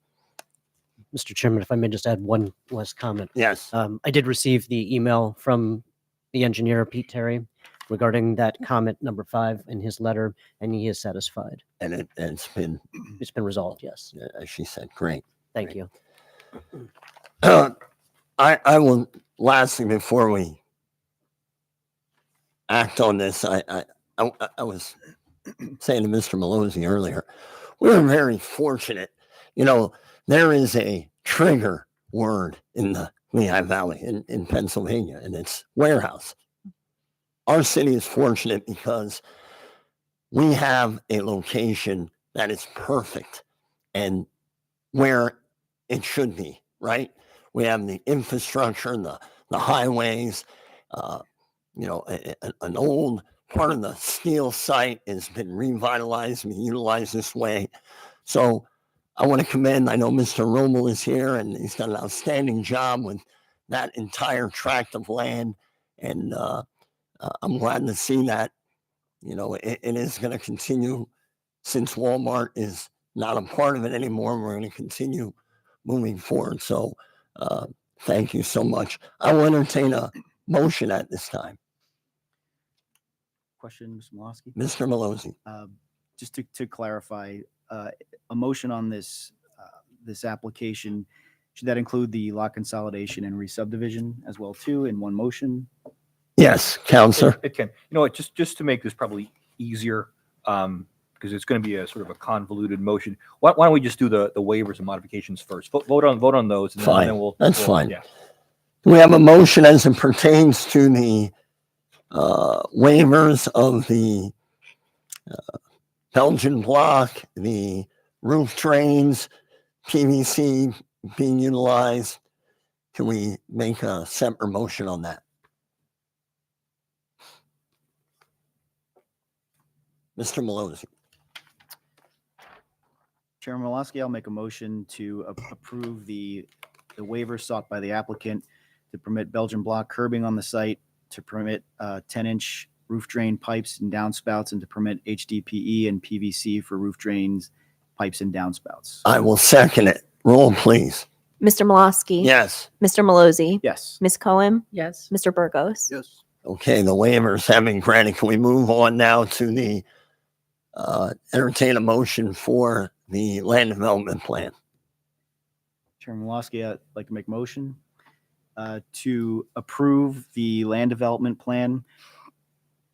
Mr. Chairman, if I may just add one last comment. Yes. I did receive the email from the engineer, Pete Terry, regarding that comment number 5 in his letter, and he is satisfied. And it's been resolved, yes. As she said, great. Thank you. I will, lastly, before we act on this, I was saying to Mr. Malozzi earlier, we're very fortunate. You know, there is a trigger word in the Lehigh Valley in Pennsylvania, and it's warehouse. Our city is fortunate because we have a location that is perfect and where it should be, right? We have the infrastructure, the highways, an old part of the steel site has been revitalized and utilized this way. So I want to commend, I know Mr. Rommel is here and he's done an outstanding job with that entire tract of land. And I'm glad to see that, it is going to continue since Walmart is not a part of it anymore. We're going to continue moving forward. So thank you so much. I will entertain a motion at this time. Question, Mr. Malosky? Mr. Malozzi. Just to clarify, a motion on this application, should that include the lot consolidation and re-subdivision as well too in one motion? Yes, Counselor. It can. You know what, just to make this probably easier, because it's going to be a sort of a convoluted motion. Why don't we just do the waivers and modifications first? Vote on those. And Fine. Then That's fine. Yeah. Do we have a motion as it pertains to the waivers of the Belgian block, the roof drains, PVC being utilized? Can we make a separate motion on that? Mr. Malozzi. Chairman Malosky, I'll make a motion to approve the waiver sought by the applicant to permit Belgian block curbing on the site, to permit 10-inch roof drain pipes and downspouts, and to permit HDPE and PVC for roof drains, pipes, and downspouts. I will second it. Roll, please. Mr. Malosky. Yes. Mr. Malozzi. Yes. Ms. Cohen. Yes. Mr. Burgos. Yes. Okay, the waivers have been granted. Can we move on now to the entertain a motion for the land development plan? Chairman Malosky, I'd like to make a motion to approve the land development plan,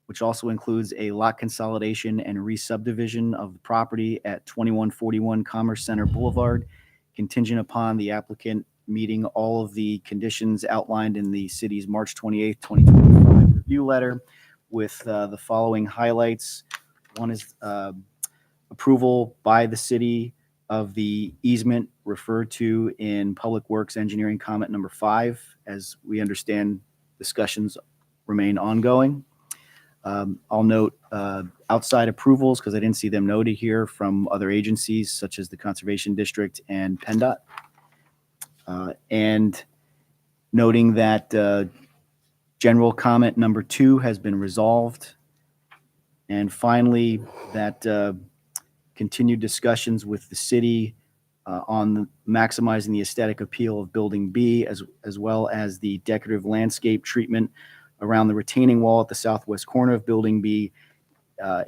which also includes a lot consolidation and re-subdivision of the property at 2141 Commerce Center Boulevard, contingent upon the applicant meeting all of the conditions outlined in the city's March 28th, 2025 review letter, with the following highlights. One is approval by the city of the easement referred to in Public Works Engineering comment number 5. As we understand, discussions remain ongoing. I'll note outside approvals, because I didn't see them noted here, from other agencies such as the Conservation District and PennDOT. And noting that general comment number 2 has been resolved. And finally, that continued discussions with the city on maximizing the aesthetic appeal of Building B, as well as the decorative landscape treatment around the retaining wall at the southwest corner of Building B,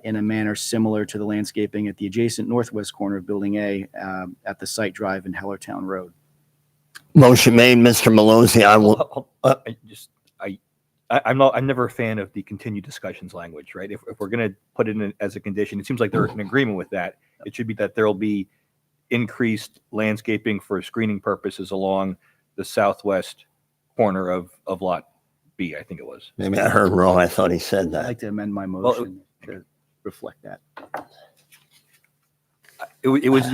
in a manner similar to the landscaping at the adjacent northwest corner of Building A at the site drive in Hellertown Road. Motion made, Mr. Malozzi. I will. I'm never a fan of the continued discussions language, right? If we're going to put it in as a condition, it seems like they're in agreement with that. It should be that there will be increased landscaping for screening purposes along the southwest corner of lot B, I think it was. Maybe I heard wrong. I thought he said I'd that. like to amend my motion to reflect that. It was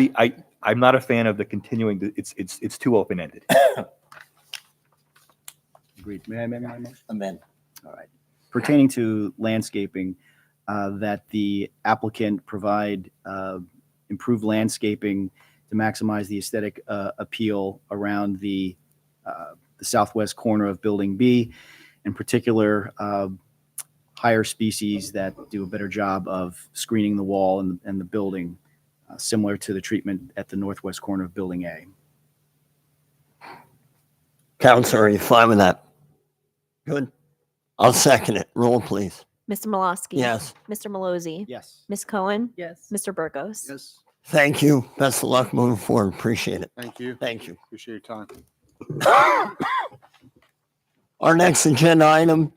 I'm not a fan of the continuing, it's too open-ended. Agreed. May I amend my motion? Amen. All right. Pertaining to landscaping, that the applicant provide improved landscaping to maximize the aesthetic appeal around the southwest corner of Building B, in particular, higher species that do a better job of screening the wall and the building, similar to the treatment at the northwest corner of Building A. Counselor, are you fine with that? Good. I'll second it. Roll, please. Mr. Malosky. Yes. Mr. Malozzi. Yes. Ms. Cohen. Yes. Mr. Burgos. Yes, Thank you. Best of luck moving forward. Appreciate it. Thank you. Thank you. Appreciate your time. Our next agenda item,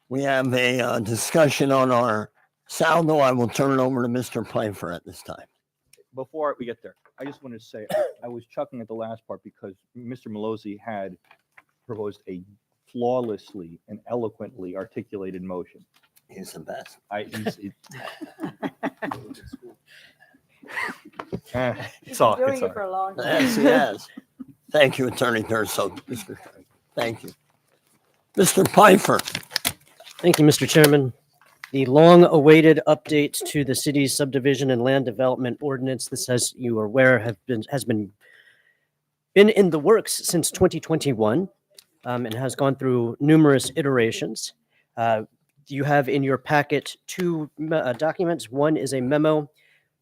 we have a discussion on our saldo. I will turn it over to Mr. Pfeiffer at this time. Before we get there, I just wanted to say, I was chuckling at the last part because Mr. Malozzi had proposed a flawlessly and eloquently articulated motion. He's the best. It's all. For a long Yes, yes. Thank you, Attorney Durso. Thank you. Mr. Pfeiffer. Thank you, Mr. Chairman. The long-awaited update to the city's subdivision and land development ordinance, this, as you are aware, has been in the works since 2021 and has gone through numerous iterations. You have in your packet two documents. One is a memo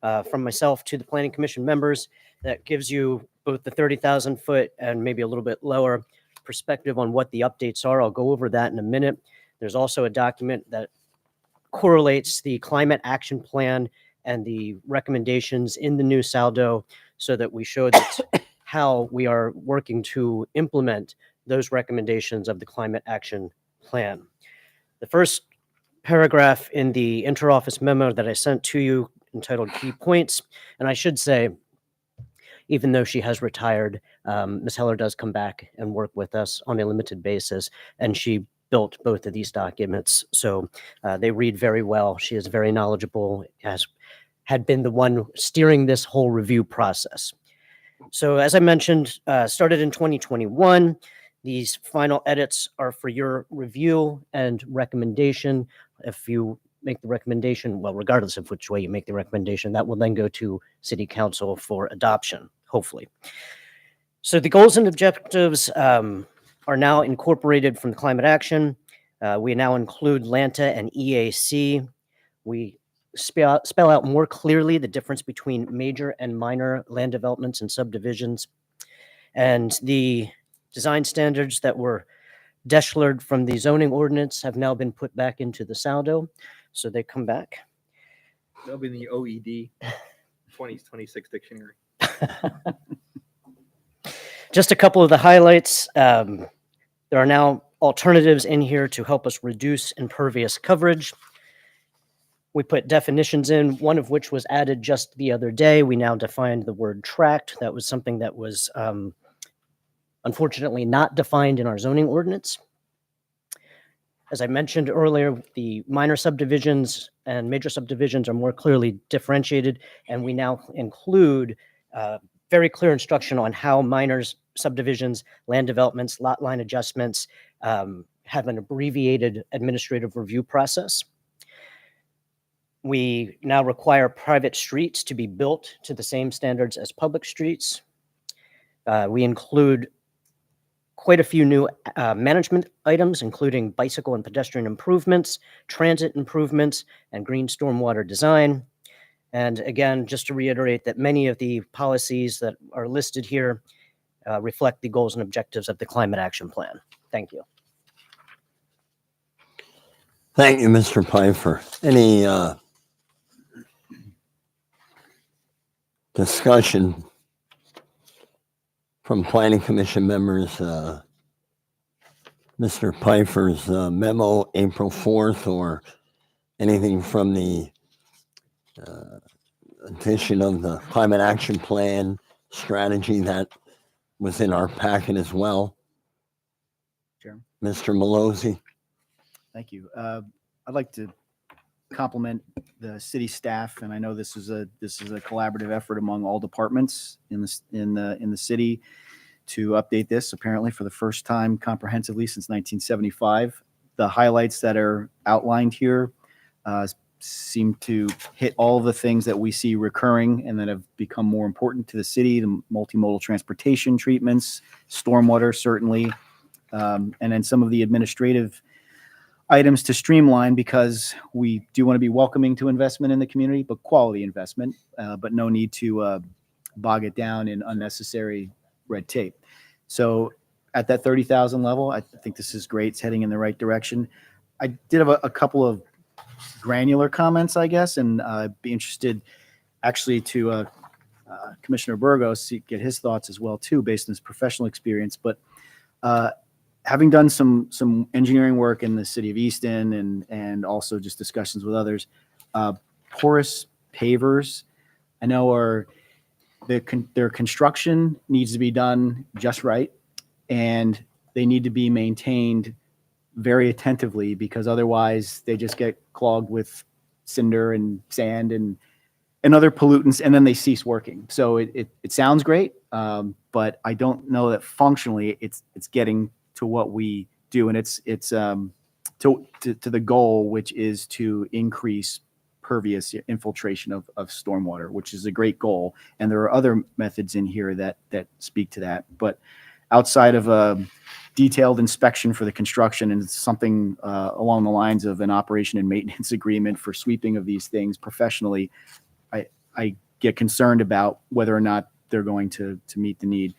from myself to the Planning Commission members that gives you both the 30,000 foot and maybe a little bit lower perspective on what the updates are. I'll go over that in a minute. There's also a document that correlates the climate action plan and the recommendations in the new saldo so that we show that how we are working to implement those recommendations of the climate action plan. The first paragraph in the interoffice memo that I sent to you entitled Key Points, and I should say, even though she has retired, Ms. Heller does come back and work with us on a limited basis, and she built both of these documents. So they read very well. She is very knowledgeable, had been the one steering this whole review process. So as I mentioned, started in 2021. These final edits are for your review and recommendation. If you make the recommendation, well, regardless of which way you make the recommendation, that will then go to City Council for adoption, hopefully. So the goals and objectives are now incorporated from the climate action. We now include LANTA and EAC. We spell out more clearly the difference between major and minor land developments and subdivisions. And the design standards that were deschlered from the zoning ordinance have now been put back into the saldo. So they come back. That'll be in the OED 2026 dictionary. Just a couple of the highlights. There are now alternatives in here to help us reduce impervious coverage. We put definitions in, one of which was added just the other day. We now defined the word tract. That was something that was unfortunately not defined in our zoning ordinance. As I mentioned earlier, the minor subdivisions and major subdivisions are more clearly differentiated, and we now include very clear instruction on how minor subdivisions, land developments, lot line adjustments have an abbreviated administrative review process. We now require private streets to be built to the same standards as public streets. We include quite a few new management items, including bicycle and pedestrian improvements, transit improvements, and green stormwater design. And again, just to reiterate that many of the policies that are listed here reflect the goals and objectives of the climate action plan. Thank you. Thank you, Mr. Pfeiffer. Any discussion from Planning Commission members? Mr. Pfeiffer's memo, April 4th, or anything from the addition of the climate action plan strategy that was in our packet as well? Chairman. Mr. Malozzi. Thank you. I'd like to compliment the city staff, and I know this is a collaborative effort among all departments in the city to update this apparently for the first time comprehensively since 1975. The highlights that are outlined here seem to hit all of the things that we see recurring and that have become more important to the city: the multimodal transportation treatments, stormwater certainly, and then some of the administrative items to streamline, because we do want to be welcoming to investment in the community, but quality investment, but no need to bog it down in unnecessary red tape. So at that 30,000 level, I think this is great. It's heading in the right direction. I did have a couple of granular comments, I guess, and I'd be interested actually to Commissioner Burgos, get his thoughts as well too, based on his professional experience. But having done some engineering work in the city of Easton and also just discussions with others, porous pavers, I know their construction needs to be done just right, and they need to be maintained very attentively, because otherwise they just get clogged with cinder and sand and other pollutants, and then they cease working. So it sounds great, but I don't know that functionally it's getting to what we do, and it's to the goal, which is to increase pervious infiltration of stormwater, which is a great goal. And there are other methods in here that speak to that. But outside of a detailed inspection for the construction and something along the lines of an operation and maintenance agreement for sweeping of these things professionally, I get concerned about whether or not they're going to meet the need.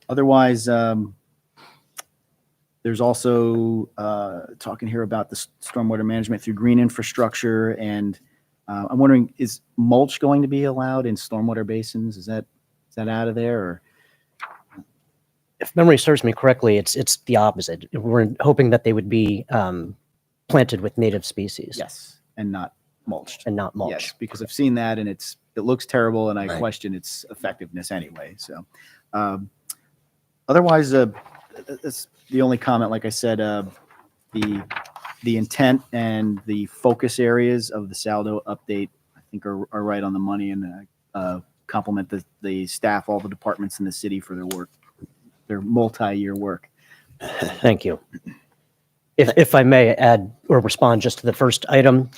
Otherwise, there's also talking here about the stormwater management through green infrastructure. And I'm wondering, is mulch going to be allowed in stormwater basins? Is that out of there? Or? If memory serves me correctly, it's the opposite. We're hoping that they would be planted with native species. Yes, and not mulched. And not mulch. Yes, because I've seen that and it looks terrible, and I Right. question its effectiveness anyway. So otherwise, that's the only comment. Like I said, the intent and the focus areas of the Saldo update, I think are right on the money, and compliment the staff, all the departments in the city for their work, their multi-year work. Thank you. If I may add or respond just to the first item,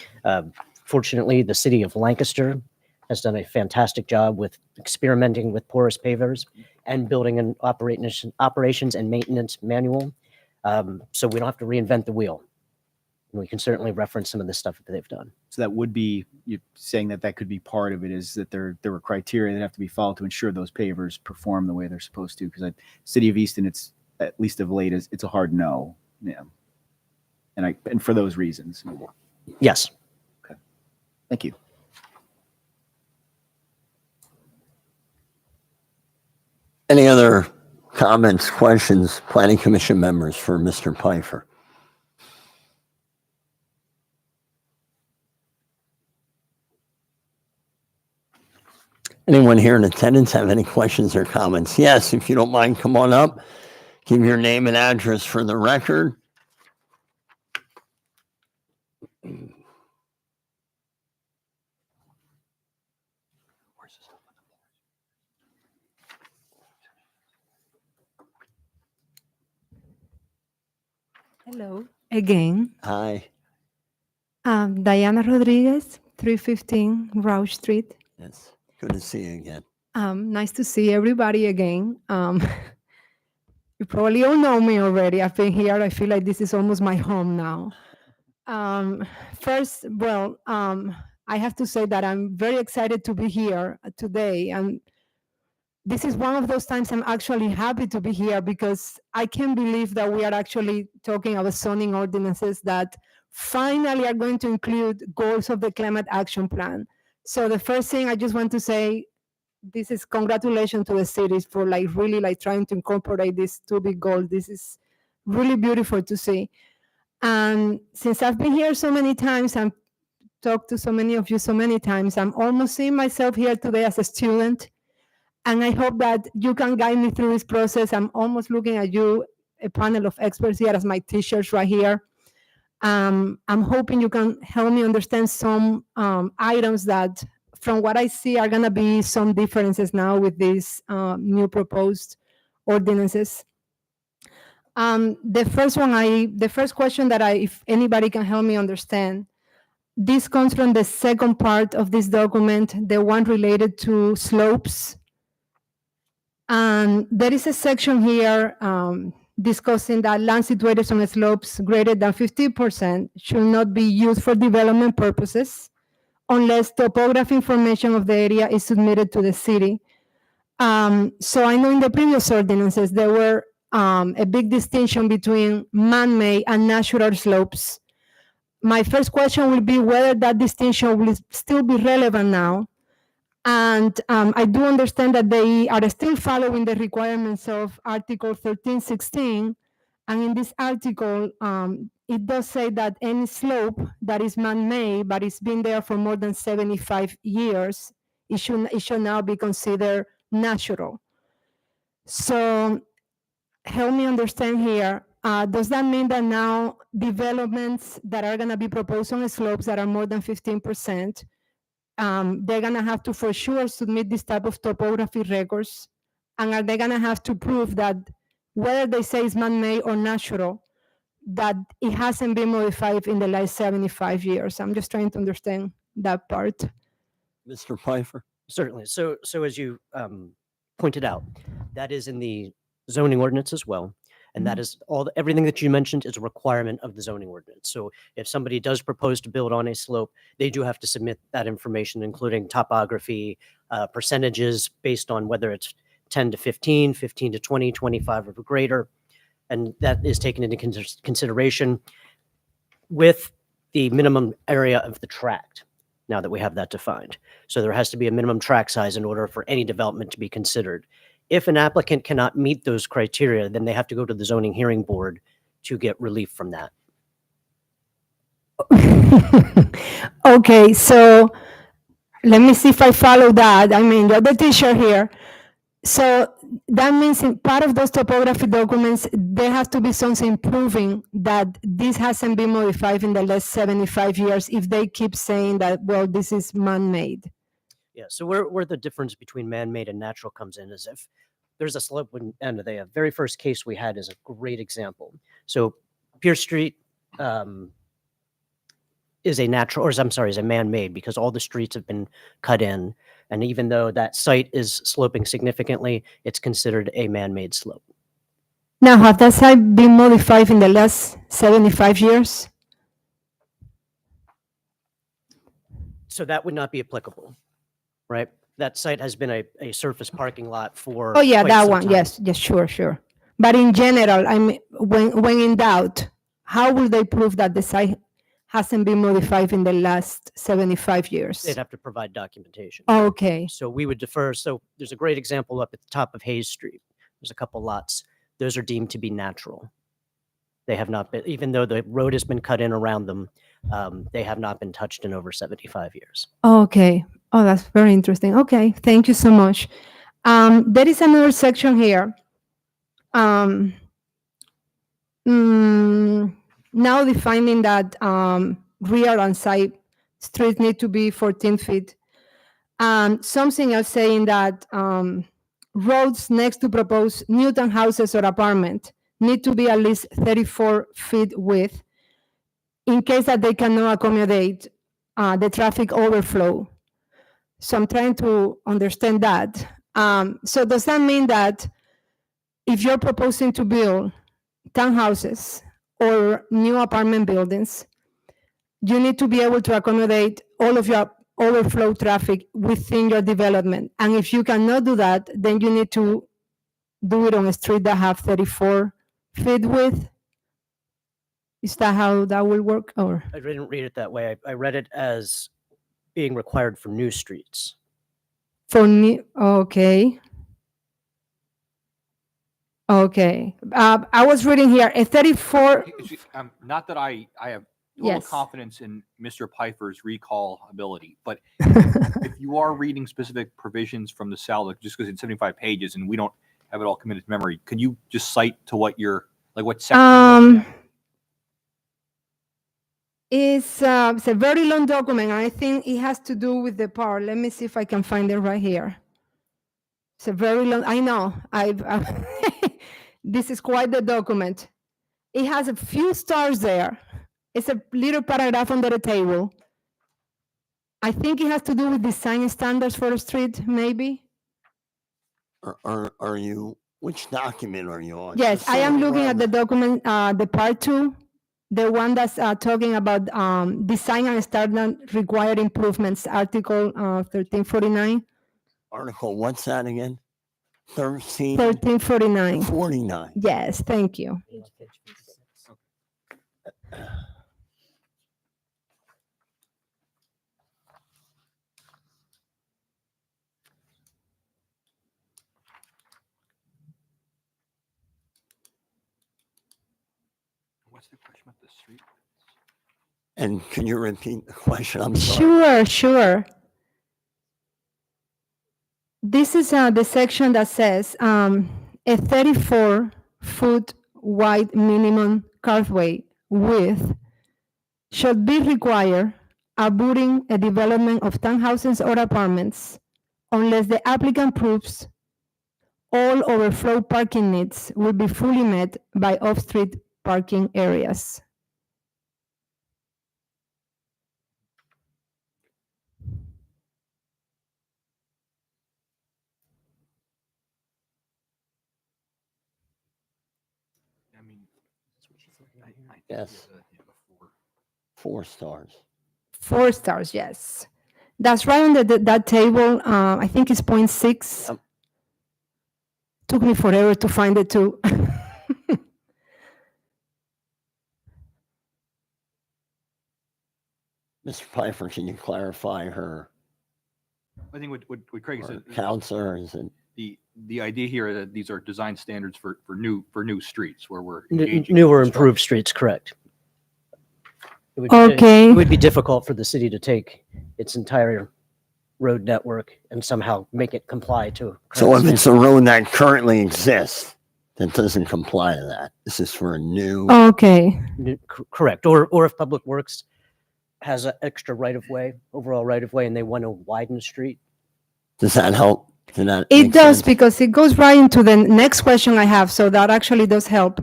fortunately, the city of Lancaster has done a fantastic job with experimenting with porous pavers and building an operations and maintenance manual. So we don't have to reinvent the wheel. And we can certainly reference some of the stuff that they've done. So that would be, you're saying that could be part of it, is that there were criteria that have to be followed to ensure those pavers perform the way they're supposed to. Because city of Easton, it's, at least of late, it's a hard no. Yeah. And for those reasons. Yes. Thank you. Any other comments, questions, Planning Commission members for Mr. Pfeiffer? Anyone here in attendance have any questions or comments? Yes, if you don't mind, come on up. Give your name and address for the record. Hello again. Hi. Diana Rodriguez, 315 Rouge Street. Yes. Good to see you again. Nice to see everybody again. You probably all know me already. I've been here. I feel like this is almost my home now. First, I have to say that I'm very excited to be here today. And this is one of those times I'm actually happy to be here, because I can't believe that we are actually talking about zoning ordinances that finally are going to include goals of the Climate Action Plan. So the first thing I just want to say, this is congratulations to the cities for really trying to incorporate these two big goals. This is really beautiful to see. And since I've been here so many times, I've talked to so many of you so many times, I'm almost seeing myself here today as a student. And I hope that you can guide me through this process. I'm almost looking at you a panel of experts here as my teachers right here. I'm hoping you can help me understand some items that, from what I see, are going to be some differences now with these new proposed ordinances. The first question that if anybody can help me understand, this comes from the second part of this document, the one related to slopes. And there is a section here discussing that land situated on slopes greater than 50% should not be used for development purposes unless topography information of the area is submitted to the city. So I know in the previous ordinances, there were a big distinction between man-made and natural slopes. My first question will be whether that distinction will still be relevant now. And I do understand that they are still following the requirements of Article 1316. And in this article, it does say that any slope that is man-made, but it's been there for more than 75 years, it should now be considered natural. So help me understand here. Does that mean that now developments that are going to be proposed on slopes that are more than 15%, they're going to have to for sure submit this type of topography records? And are they going to have to prove that whether they say it's man-made or natural, that it hasn't been modified in the last 75 years? I'm just trying to understand that part. Mr. Pfeiffer? Certainly. So as you pointed out, that is in the zoning ordinance as well. And that is everything that you mentioned is a requirement of the zoning ordinance. So if somebody does propose to build on a slope, they do have to submit that information, including topography, percentages based on whether it's 10 to 15, 15 to 20, 25 or greater. And that is taken into consideration with the minimum area of the tract, now that we have that defined. So there has to be a minimum tract size in order for any development to be considered. If an applicant cannot meet those criteria, then they have to go to the zoning hearing board to get relief from that. Okay, so let me see if I follow that. I mean, you're the teacher here. So that means in part of those topography documents, there has to be something proving that this hasn't been modified in the last 75 years if they keep saying that, well, this is man-made. Yeah, so where the difference between man-made and natural comes in is if there's a slope, and the very first case we had is a great example. So Pierce Street is a natural, or I'm sorry, is a man-made because all the streets have been cut in. And even though that site is sloping significantly, it's considered a man-made slope. Now, have that site been modified in the last 75 years? So that would not be applicable, right? That site has been a surface parking lot for. Oh, yeah, quite that some one. time. Yes, sure. But in general, I mean, when in doubt, how will they prove that the site hasn't been modified in the last 75 years? They'd have to provide documentation. Okay. So we would defer. So there's a great example up at the top of Hayes Street. There's a couple lots. Those are deemed to be natural. They have not been, even though the road has been cut in around them, they have not been touched in over 75 years. Okay. Oh, that's very interesting. Okay, thank you so much. There is another section here. Now defining that rear and side streets need to be 14 feet. Something else saying that roads next to proposed new townhouses or apartment need to be at least 34 feet width in case that they cannot accommodate the traffic overflow. So I'm trying to understand that. So does that mean that if you're proposing to build townhouses or new apartment buildings, you need to be able to accommodate all of your overflow traffic within your development? And if you cannot do that, then you need to do it on a street that have 34 feet width? Is that how that will work? Or I didn't read it that way. I read it as being required for new streets. for new, okay. Okay. I was reading here, a 34, Not that I have total Yes. confidence in Mr. Pfeiffer's recall ability, but if you are reading specific provisions from the SAL, just because it's 75 pages and we don't have it all committed to memory, could you just cite to what you're, Like what section? It's a very long document, and I think it has to do with the part. Let me see if I can find it right here. It's a very long, I know, this is quite the document. It has a few stars there. It's a little paragraph under the table. I think it has to do with design standards for the street, maybe. Are you, which document are you on? Yes, Just I so am we're looking on at the document, the part 2, the one that's talking about design and standard required improvements, Article 1349. Article, what's that again? 1349. 49. Yes, thank you. What's the question about the street? And can you repeat the question? I'm sorry. Sure. This is the section that says a 34-foot wide minimum causeway width should be required abutting a development of townhouses or apartments unless the applicant proves all overflow parking needs will be fully met by off-street parking areas. I mean, Yes. 4 stars. 4 stars, yes. That's right under that table. I think it's 0.6. Took me forever to find it too. Mr. Pfeiffer, can you clarify her I think what Craig said. counselor? Is it? The idea here that these are design standards for new streets where we're N- engaging. Newer in improved streets, correct. It would- Okay. It would be difficult for the city to take its entire road network and somehow make it comply to. So current if it's a road that currently exists that doesn't comply to that, this is for a new. Okay. Correct. Or if Public Works has an extra right-of-way, overall right-of-way, and they want to widen the street. Does that help? Does that It make does sense? because it goes right into the next question I have, so that actually does help.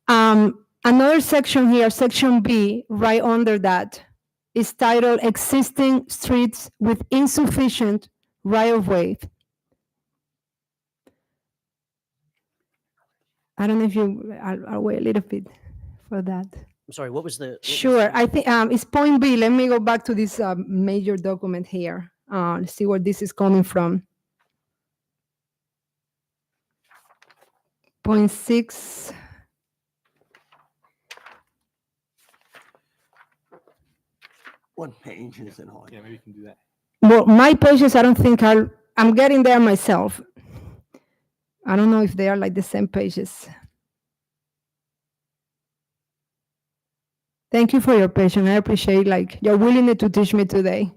Another section here, section B, right under that, is titled Existing Streets with Insufficient Right-of-Way. I don't know if I'll wait a little bit for that. I'm sorry, what was the? Sure, I think it's point B. Let me go back to this major document here. Let's see where this is coming from. Point 6. What page is it on? Yeah, maybe you can do that. Well, my pages, I don't think I'm getting there myself. I don't know if they are like the same pages. Thank you for your patience. I appreciate like your willingness to teach me today.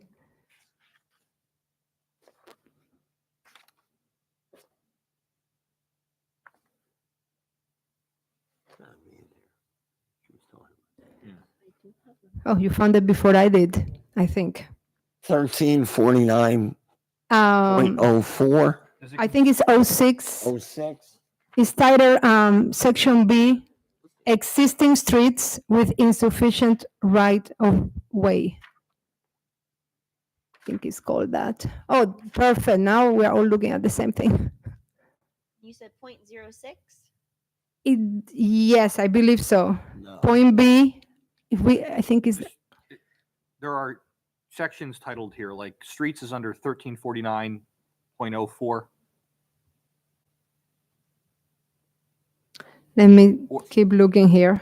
Oh, you found it before I did, I think. 1349.04. I think it's 06. 06. It's titled Section B, Existing Streets with Insufficient Right of Way. I think it's called that. Oh, perfect. Now we are all looking at the same thing. You said 0.06? Yes, I believe so. No. Point B, I think is There are sections titled here, like streets is under 1349.04. let me keep looking here.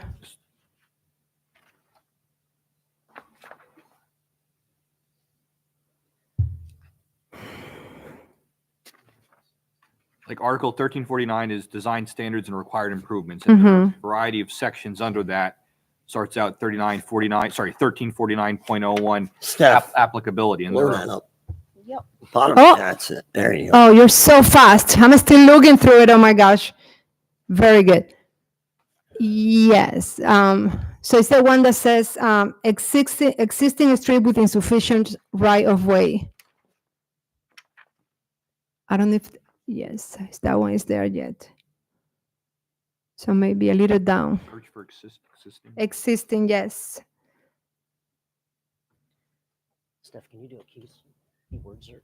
Like Article 1349 is design standards and required improvements. And there are a variety of sections under that. Starts out 1349.01 Steph, applicability. And blow there that are, up. Yep. Bottom, Oh. that's it. There you go. Oh, you're so fast. I'm still looking through it. Oh my gosh. Very good. Yes. So it's the one that says existing street with insufficient right of way. I don't know if, yes, that one is there yet. So maybe a little down. Search for existing. Existing, yes. Steph, can you do a keyword search?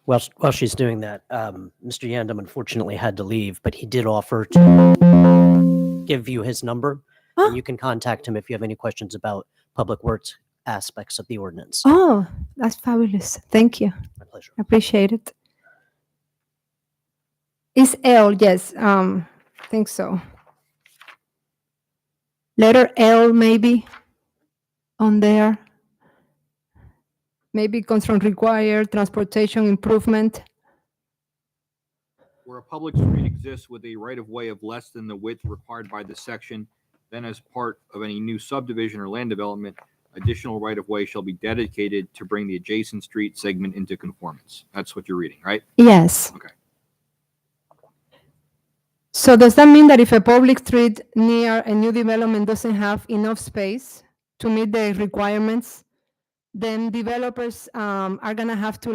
While she's doing that, Mr. Yandam unfortunately had to leave, but he did offer to give you his number, and you can contact him if you have any questions about public works aspects of the ordinance. Oh, that's fabulous. Thank you. My pleasure. Appreciate it. It's L, yes. I think so. Letter L maybe on there. Maybe comes from required transportation improvement. Where a public street exists with a right-of-way of less than the width required by the section, then as part of any new subdivision or land development, additional right-of-way shall be dedicated to bring the adjacent street segment into conformance. That's what you're reading, right? Yes. Okay. So does that mean that if a public street near a new development doesn't have enough space to meet the requirements, then developers are gonna have to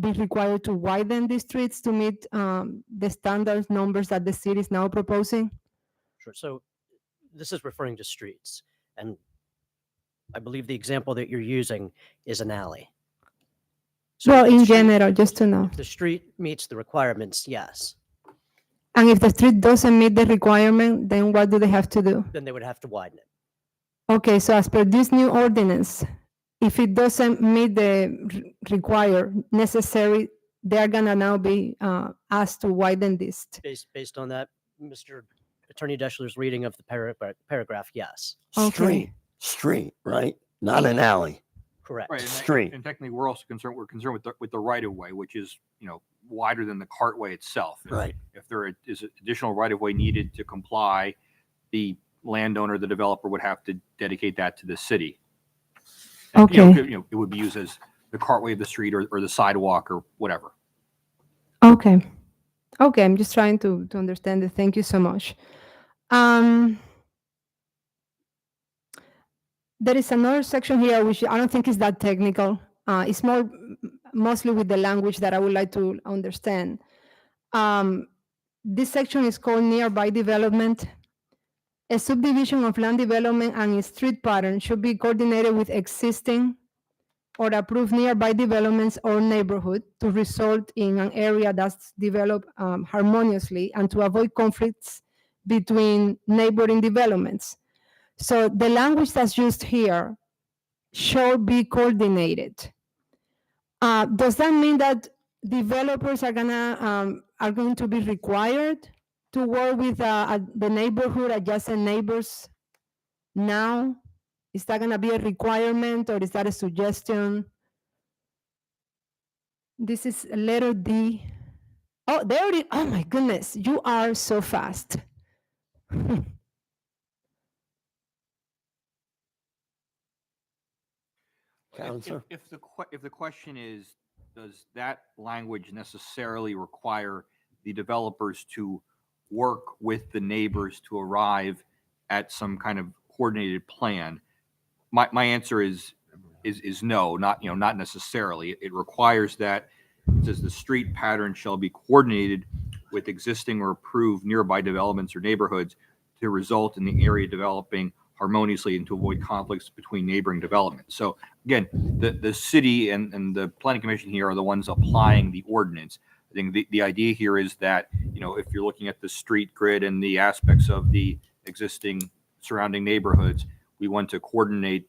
be required to widen the streets to meet the standard numbers that the city is now proposing? Sure. So this is referring to streets, and I believe the example that you're using is an alley. So Well, if the in street- general, just to know. if the street meets the requirements, yes, And if the street doesn't meet the requirement, then what do they have to do? then they would have to widen it. Okay, so as per this new ordinance, if it doesn't meet the required necessary, they're gonna now be asked to widen this. Based on that, Mr. Attorney Deschler's reading of the paragraph, yes, Street, right? Not an alley. correct. Right. Street. And technically, we're also concerned with the right-of-way, which is, wider than the cartway itself. Right. If there is additional right-of-way needed to comply, the landowner, the developer would have to dedicate that to the city. And, Okay. It would be used as the cartway of the street or the sidewalk or whatever. Okay. Okay, I'm just trying to understand it. Thank you so much. There is another section here which I don't think is that technical. It's mostly with the language that I would like to understand. This section is called nearby development. A subdivision of land development and its street pattern should be coordinated with existing or approved nearby developments or neighborhood to result in an area that's developed harmoniously and to avoid conflicts between neighboring developments. So the language that's used here should be coordinated. Does that mean that developers are going to be required to work with the neighborhood adjacent neighbors now? Is that going to be a requirement or is that a suggestion? This is letter D. Oh, there it is. Oh my goodness, you are so fast. Counselor? If the question is, does that language necessarily require the developers to work with the neighbors to arrive at some kind of coordinated plan? My answer is no, not necessarily. It requires that, it says the street pattern shall be coordinated with existing or approved nearby developments or neighborhoods to result in the area developing harmoniously and to avoid conflicts between neighboring developments. So again, the city and the planning commission here are the ones applying the ordinance. I think the idea here is that, if you're looking at the street grid and the aspects of the existing surrounding neighborhoods, we want to coordinate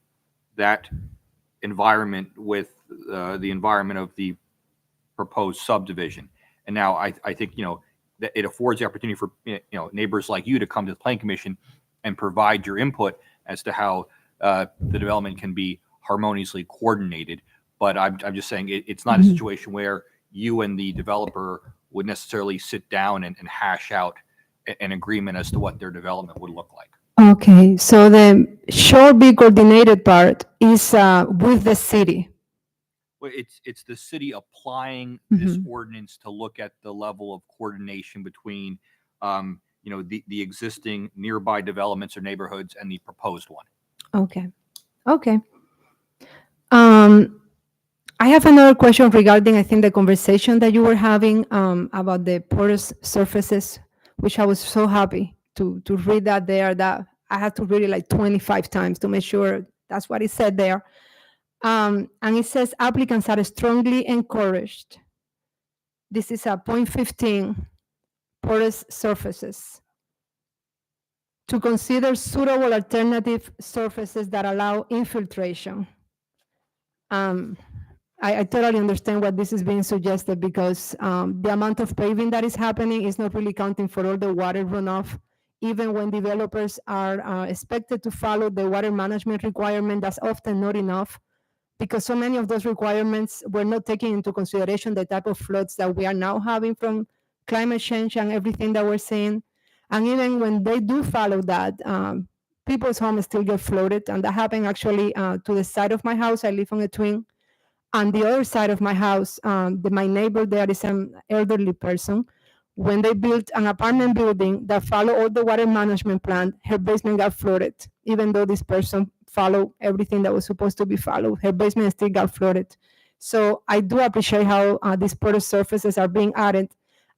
that environment with the environment of the proposed subdivision. And now I think, that it affords the opportunity for, neighbors like you to come to the planning commission and provide your input as to how the development can be harmoniously coordinated. But I'm just saying it's not a situation where you and the developer would necessarily sit down and hash out an agreement as to what their development would look like. Okay, so the shall be coordinated part is with the city. Well, it's the city applying this Mhm. ordinance to look at the level of coordination between, the existing nearby developments or neighborhoods and the proposed one. Okay. Okay. I have another question regarding, I think, the conversation that you were having about the porous surfaces, which I was so happy to read that there, that I had to read it like 25 times to make sure that's what it said there. And it says applicants are strongly encouraged. This is a point 15 porous surfaces to consider suitable alternative surfaces that allow infiltration. I totally understand what this is being suggested because the amount of paving that is happening is not really counting for all the water runoff. Even when developers are expected to follow the water management requirement, that's often not enough because so many of those requirements were not taking into consideration the type of floods that we are now having from climate change and everything that we're seeing. And even when they do follow that, people's homes still get flooded. And that happened actually to the side of my house. I live on a twin. On the other side of my house, my neighbor there is an elderly person. When they built an apartment building that followed all the water management plan, her basement got flooded. Even though this person followed everything that was supposed to be followed, her basement still got flooded. So I do appreciate how these porous surfaces are being added.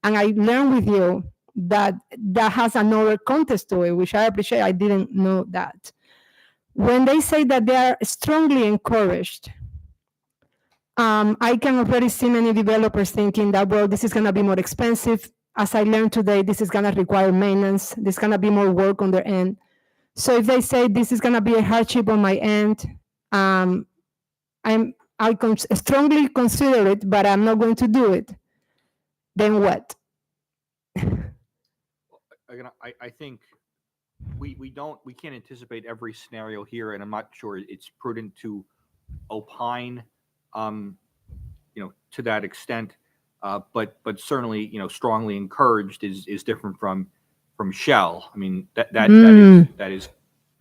And I learned with you that that has another context to it, which I appreciate. I didn't know that. When they say that they are strongly encouraged, I can already see many developers thinking that, well, this is going to be more expensive. As I learned today, this is going to require maintenance. There's going to be more work on their end. So if they say this is going to be a hardship on my end, I strongly consider it, but I'm not going to do it. Then what? Again, I think we can't anticipate every scenario here, and I'm not sure it's prudent to opine, to that extent. But certainly, strongly encouraged is different from shall. I mean, that is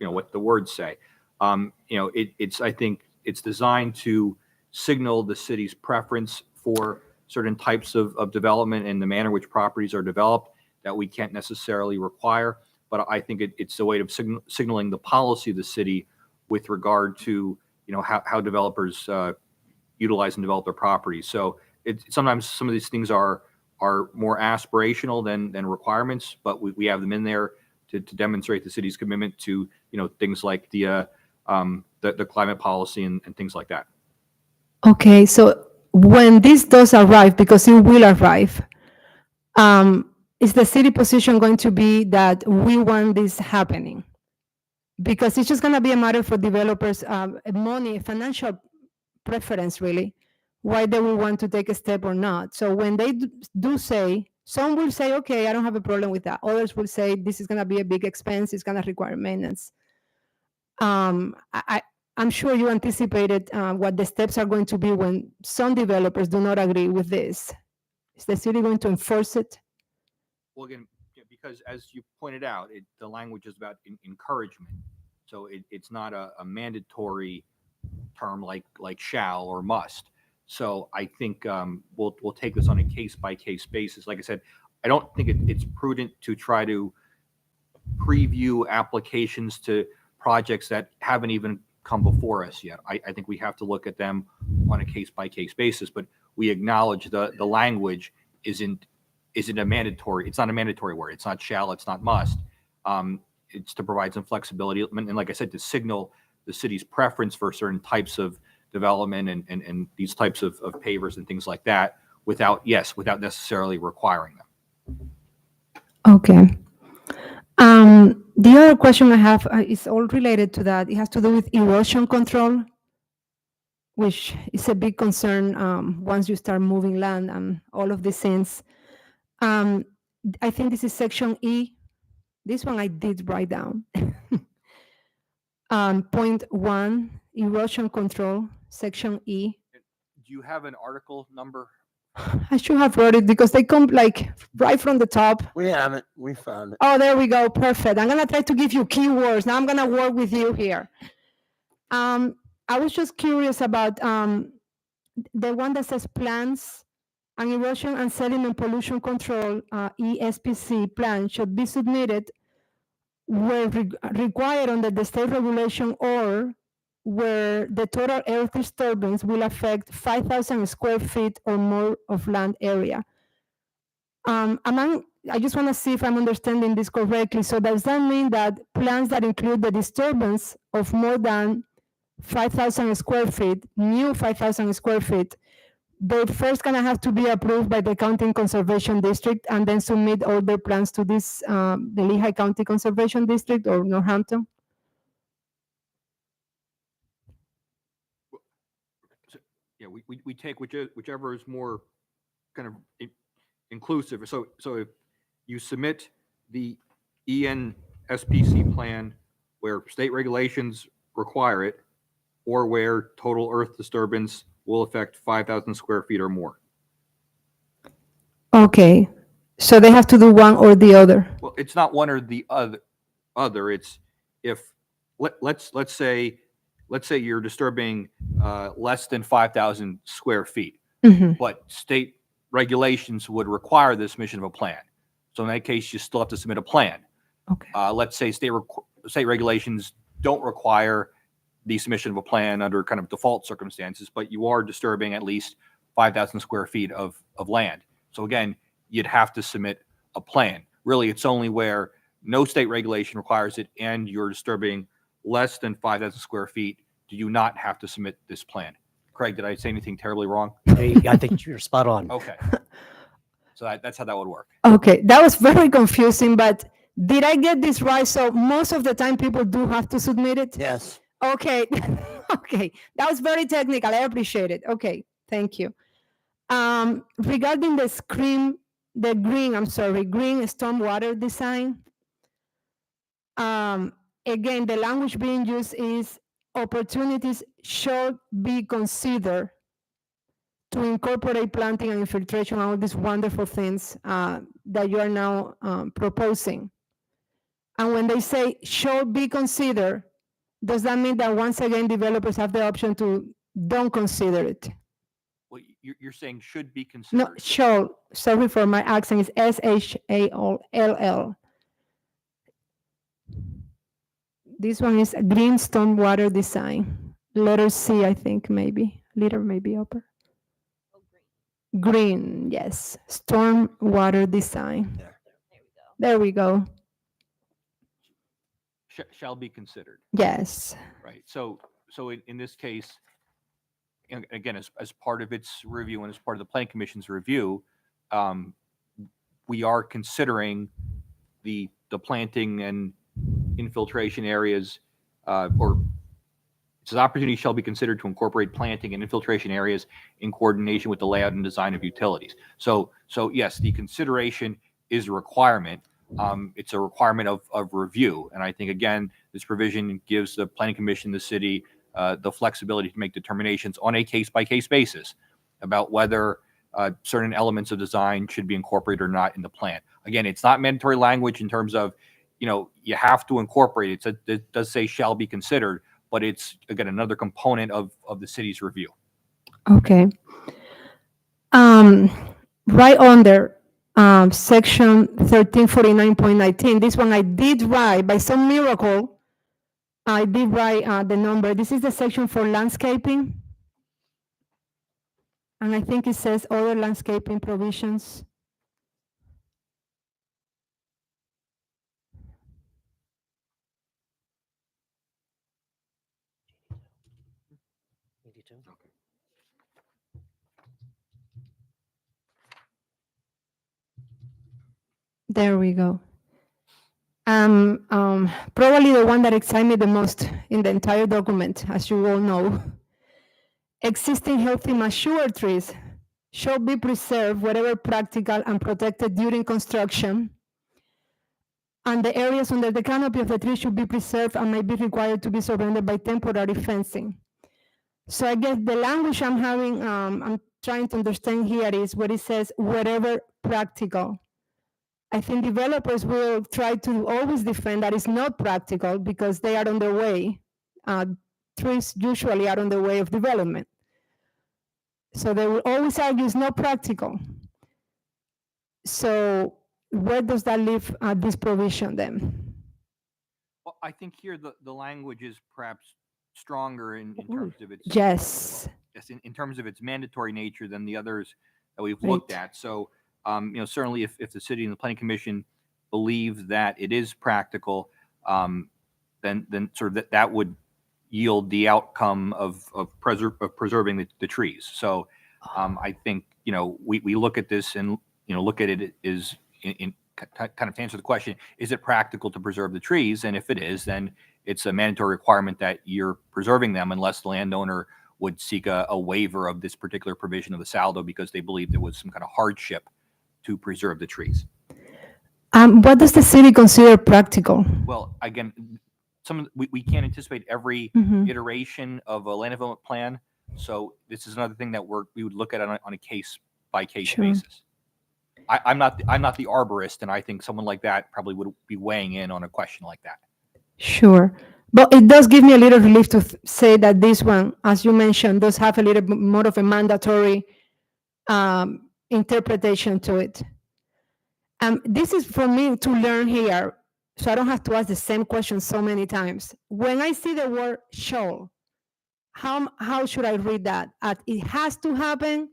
what the words say. I think it's designed to signal the city's preference for certain types of development and the manner in which properties are developed that we can't necessarily require. But I think it's a way of signaling the policy of the city with regard to how developers utilize and develop their properties. So sometimes some of these things are more aspirational than requirements, but we have them in there to demonstrate the city's commitment to things like the climate policy and things like that. Okay, so when this does arrive, because it will arrive, is the city position going to be that we want this happening? Because it's just going to be a matter for developers, money, financial preference, really, why they will want to take a step or not. So when they do say, some will say, okay, I don't have a problem with that. Others will say, this is going to be a big expense. It's going to require maintenance. I'm sure you anticipated what the steps are going to be when some developers do not agree with this. Is the city going to enforce it? Well, again, because as you pointed out, the language is about encouragement. So it's not a mandatory term like shall or must. So I think we'll take this on a case-by-case basis. Like I said, I don't think it's prudent to try to preview applications to projects that haven't even come before us yet. I think we have to look at them on a case-by-case basis, but we acknowledge the language isn't a mandatory. It's not a mandatory word. It's not shall. It's not must. It's to provide some flexibility, and like I said, to signal the city's preference for certain types of development and these types of pavers and things like that without necessarily requiring them. Okay. The other question I have is all related to that. It has to do with erosion control, which is a big concern once you start moving land and all of these things. I think this is section E. This one I did write down. Point 1, erosion control, section E. Do you have an article number? I should have wrote it because they come like right from the top. We haven't. We found it. Oh, there we go. Perfect. I'm going to try to give you keywords. Now I'm going to work with you here. I was just curious about the one that says plans, an erosion and sediment pollution control, ESPC plan should be submitted where required under the state regulation or where the total earth disturbance will affect 5,000 square feet or more of land area. I just want to see if I'm understanding this correctly. So does that mean that plans that include the disturbance of more than 5,000 square feet, new 5,000 square feet, they're first gonna have to be approved by the County Conservation District and then submit all their plans to this, the Lehigh County Conservation District or Northampton? Yeah, we take whichever is more kind of inclusive. So if you submit the ENSPC plan where state regulations require it, or where total earth disturbance will affect 5,000 square feet or more. Okay, so they have to do one or the other. Well, it's not one or the other. It's if let's say you're disturbing less than 5,000 square feet, but state regulations would require the submission of a plan. So in that case, you still have to submit a plan. Okay. Let's say state regulations don't require the submission of a plan under kind of default circumstances, but you are disturbing at least 5,000 square feet of land. So again, you'd have to submit a plan. Really, it's only where no state regulation requires it and you're disturbing less than 5,000 square feet, do you not have to submit this plan? Craig, did I say anything terribly wrong? I think you're spot on. Okay. So that's how that would work. Okay, that was very confusing, but did I get this right? So most of the time people do have to submit it? Yes. Okay, okay, that was very technical. I appreciate it. Okay, thank you. Regarding the green stormwater design. Again, the language being used is opportunities should be considered to incorporate planting and infiltration, all these wonderful things that you are now proposing. And when they say should be considered, does that mean that once again developers have the option to don't consider it? Well, you're saying should be considered. No, should. Sorry for my accent. It's SHALL. This one is green stormwater design. Letter C, I think, maybe. Letter maybe upper. Green, yes. Stormwater design. There we go. Shall be considered. Yes. Right. So in this case, and again, as part of its review and as part of the Planning Commission's review, we are considering the planting and infiltration areas, or it's an opportunity shall be considered to incorporate planting and infiltration areas in coordination with the layout and design of utilities. So yes, the consideration is a requirement. It's a requirement of review. And I think, again, this provision gives the Planning Commission, the city, the flexibility to make determinations on a case-by-case basis about whether certain elements of design should be incorporated or not in the plan. Again, it's not mandatory language in terms of, you have to incorporate it. It does say shall be considered, but it's, again, another component of the city's review. Okay. Right under section 1349.19, this one I did write, by some miracle, I did write the number. This is the section for landscaping. And I think it says other landscaping provisions. There we go. Probably the one that excited me the most in the entire document, as you all know. Existing healthy mature trees should be preserved wherever practical and protected during construction. And the areas under the canopy of the tree should be preserved and may be required to be surrounded by temporary fencing. So I guess the language I'm having, I'm trying to understand here is what it says, wherever practical. I think developers will try to always defend that it's not practical because they are on their way. Trees usually are on the way of development. So they will always argue it's not practical. So where does that leave this provision then? Well, I think here the language is perhaps stronger in terms of its. Yes. Yes, in terms of its mandatory nature than the others that we've Right. looked at. So, certainly if the city and the planning commission believe that it is practical, then sort of that would yield the outcome of preserving the trees. So, I think, we look at this and, look at it is in kind of to answer the question, is it practical to preserve the trees? And if it is, then it's a mandatory requirement that you're preserving them unless the landowner would seek a waiver of this particular provision of the saldo because they believe there was some kind of hardship to preserve the trees. What does the city consider practical? Well, again, we can't anticipate every Mhm. iteration of a land development plan. So this is another thing that we would look at on a case by case Sure. basis. I'm not the arborist, and I think someone like that probably would be weighing in on a question like that. Sure. But it does give me a little relief to say that this one, as you mentioned, does have a little bit more of a mandatory interpretation to it. This is for me to learn here, so I don't have to ask the same question so many times. When I see the word shall, how should I read that? It has to happen,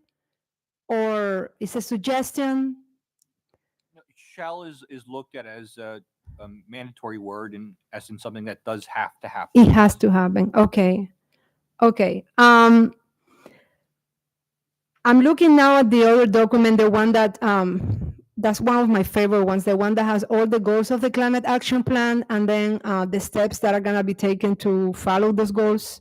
or it's a suggestion? Shall is looked at as a mandatory word in essence, something that does have to happen. It has to happen. Okay. Okay. I'm looking now at the other document, the one that that's one of my favorite ones, the one that has all the goals of the climate action plan and then the steps that are going to be taken to follow those goals.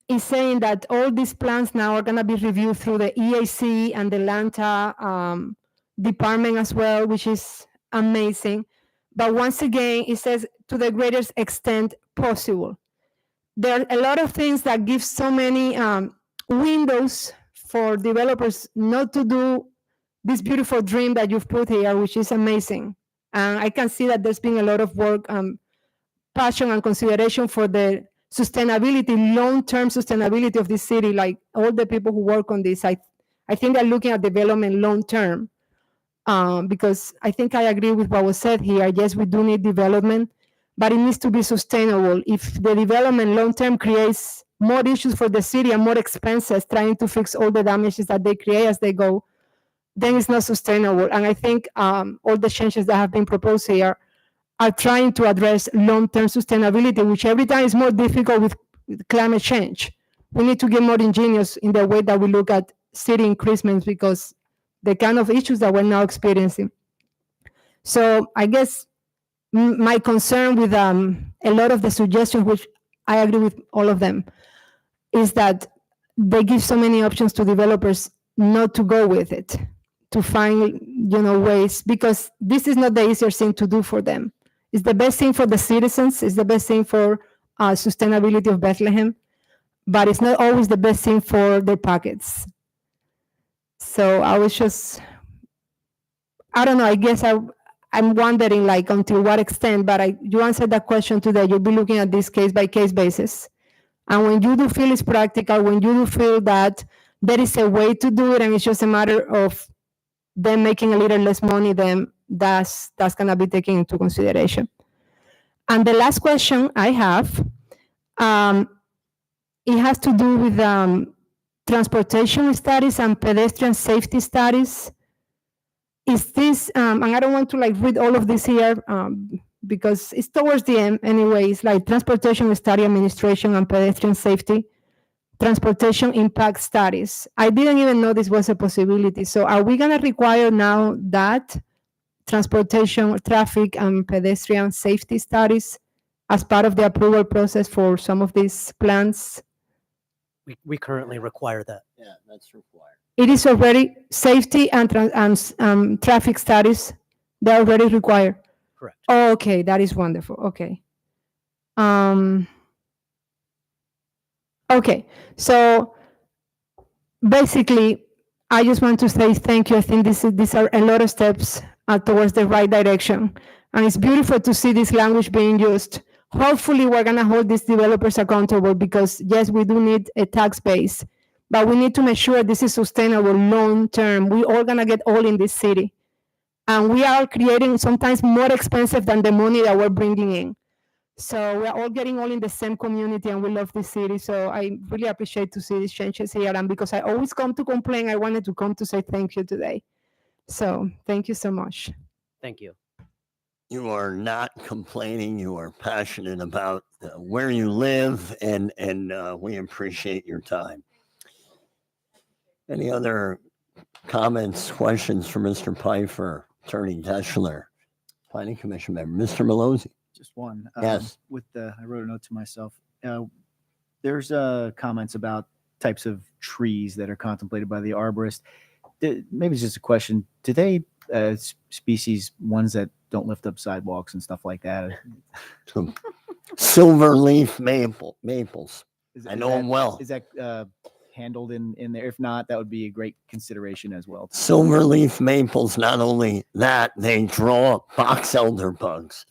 It's saying that all these plans now are going to be reviewed through the EAC and the LANTA department as well, which is amazing. But once again, it says to the greatest extent possible. There are a lot of things that give so many windows for developers not to do this beautiful dream that you've put here, which is amazing. And I can see that there's been a lot of work, passion and consideration for the sustainability, long-term sustainability of this city, like all the people who work on this. I think they're looking at development long-term because I think I agree with what was said here. Yes, we do need development, but it needs to be sustainable. If the development long-term creates more issues for the city and more expenses trying to fix all the damages that they create as they go, then it's not sustainable. And I think all the changes that have been proposed here are trying to address long-term sustainability, which every time is more difficult with climate change. We need to get more ingenious in the way that we look at city increasements because the kind of issues that we're now experiencing. So I guess my concern with a lot of the suggestions, which I agree with all of them, is that they give so many options to developers not to go with it, to find ways, because this is not the easiest thing to do for them. It's the best thing for the citizens, it's the best thing for sustainability of Bethlehem, but it's not always the best thing for their pockets. So I was just, I don't know, I guess I'm wondering like until what extent, but you answered that question today. You'll be looking at this case by case basis. And when you do feel it's practical, when you do feel that there is a way to do it and it's just a matter of them making a little less money, then that's going to be taken into consideration. And the last question I have, it has to do with transportation studies and pedestrian safety studies. Is this, and I don't want to like read all of this here because it's towards the end anyway, it's like transportation study administration and pedestrian safety, transportation impact studies. I didn't even know this was a possibility. So are we gonna require now that transportation, traffic and pedestrian safety studies as part of the approval process for some of these plans? We currently require that. Yeah, that's required. It is already safety and traffic studies. They're already required. Correct. Oh, okay, that is wonderful. Okay. Okay, so basically, I just want to say thank you. I think these are a lot of steps towards the right direction. And it's beautiful to see this language being used. hopefully we're going to hold these developers accountable because yes, we do need a tax base, but we need to make sure this is sustainable long term. We all going to get old in this city. And we are creating sometimes more expensive than the money that we're bringing in. So we're all getting all in the same community and we love this city. So I really appreciate to see these changes here. And because I always come to complain, I wanted to come to say thank you today. So thank you so much. Thank you. You are not complaining. You are passionate about where you live, and we appreciate your time. Any other comments, questions for Mr. Pfeiffer, Attorney Deschler, Planning Commission member, Mr. Malozzi? Just one. Yes. I wrote a note to myself. There's comments about types of trees that are contemplated by the arborist. Maybe it's just a question. Do they species ones that don't lift up sidewalks and stuff like that? Silver leaf maples. I know them well. Is that handled in there? If not, that would be a great consideration as well. Silver leaf maples, not only that, they draw box elder bugs.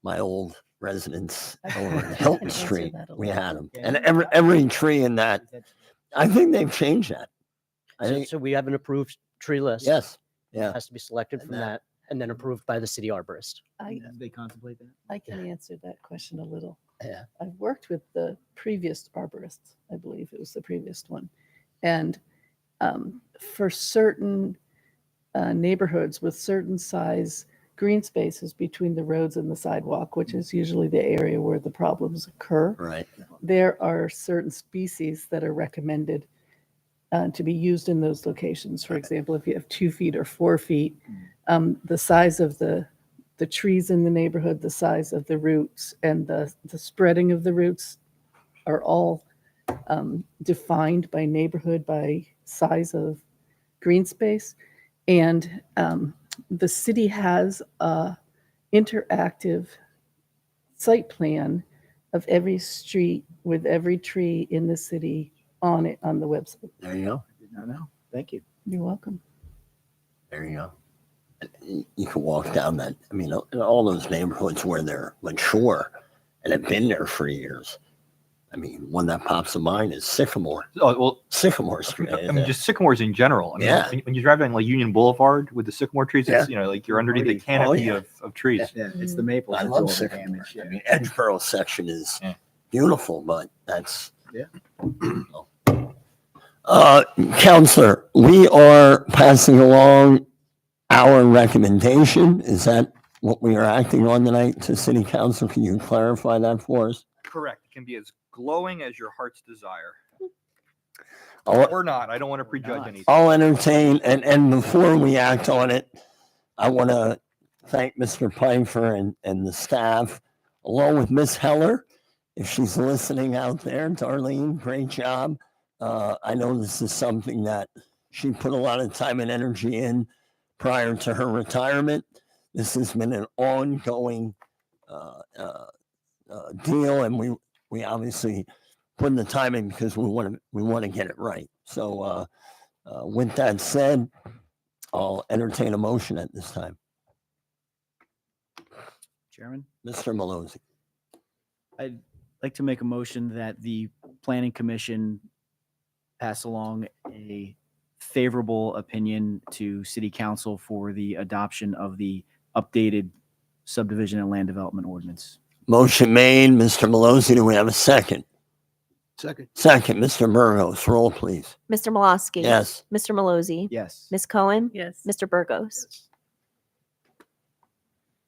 My old residence over in Hilton Street, we had them. And every tree in that, I think they've changed that. I think, So we have an approved tree list. yes, yeah. Has to be selected from that and then approved by the city arborist. I, Do they contemplate that? I can answer that question a little. Yeah. I've worked with the previous arborists. I believe it was the previous one. And for certain neighborhoods with certain size green spaces between the roads and the sidewalk, which is usually the area where the problems occur, Right. there are certain species that are recommended to be used in those locations. For example, if you have 2 feet or 4 feet, the size of the trees in the neighborhood, the size of the roots, and the spreading of the roots are all defined by neighborhood, by size of green space. And the city has a interactive site plan of every street with every tree in the city on it on the website. There you go. I did not know. Thank you. You're welcome. There you go. You can walk down that. I mean, in all those neighborhoods where they're mature and have been there for years. I mean, one that pops to mind is Sycamore. Oh, well, Sycamore Street. I mean, just sycamores in general. I mean, Yeah. when you drive down like Union Boulevard with the sycamore trees, it's, Yeah. like you're underneath the Oh, canopy yeah. of trees. Yeah, it's the maples. I that do love all the Sycamore. damage. I Yeah. mean, Edgeboro section is Yeah. beautiful, but that's Yeah. Counselor, we are passing along our recommendation. Is that what we are acting on tonight to City Council? Can you clarify that for us? Correct. It can be as glowing as your heart's desire. I'll, Or not. I don't want to prejudge not. anything. I'll entertain, and before we act on it, I want to thank Mr. Pfeiffer and the staff, along with Miss Heller, if she's listening out there. Darlene, great job. I know this is something that she put a lot of time and energy in prior to her retirement. This has been an ongoing deal, and we obviously put in the time in because we want to get it right. So with that said, I'll entertain a motion at this time. Chairman, Mr. Malozzi. I'd like to make a motion that the Planning Commission pass along a favorable opinion to City Council for the adoption of the updated subdivision and land development ordinance. Motion made, Mr. Malozzi. Do we have a second? Second. Second, Mr. Burgos. Roll, please. Mr. Malosky. Yes. Mr. Malozzi. Yes. Ms. Cohen. Yes. Mr. Burgos.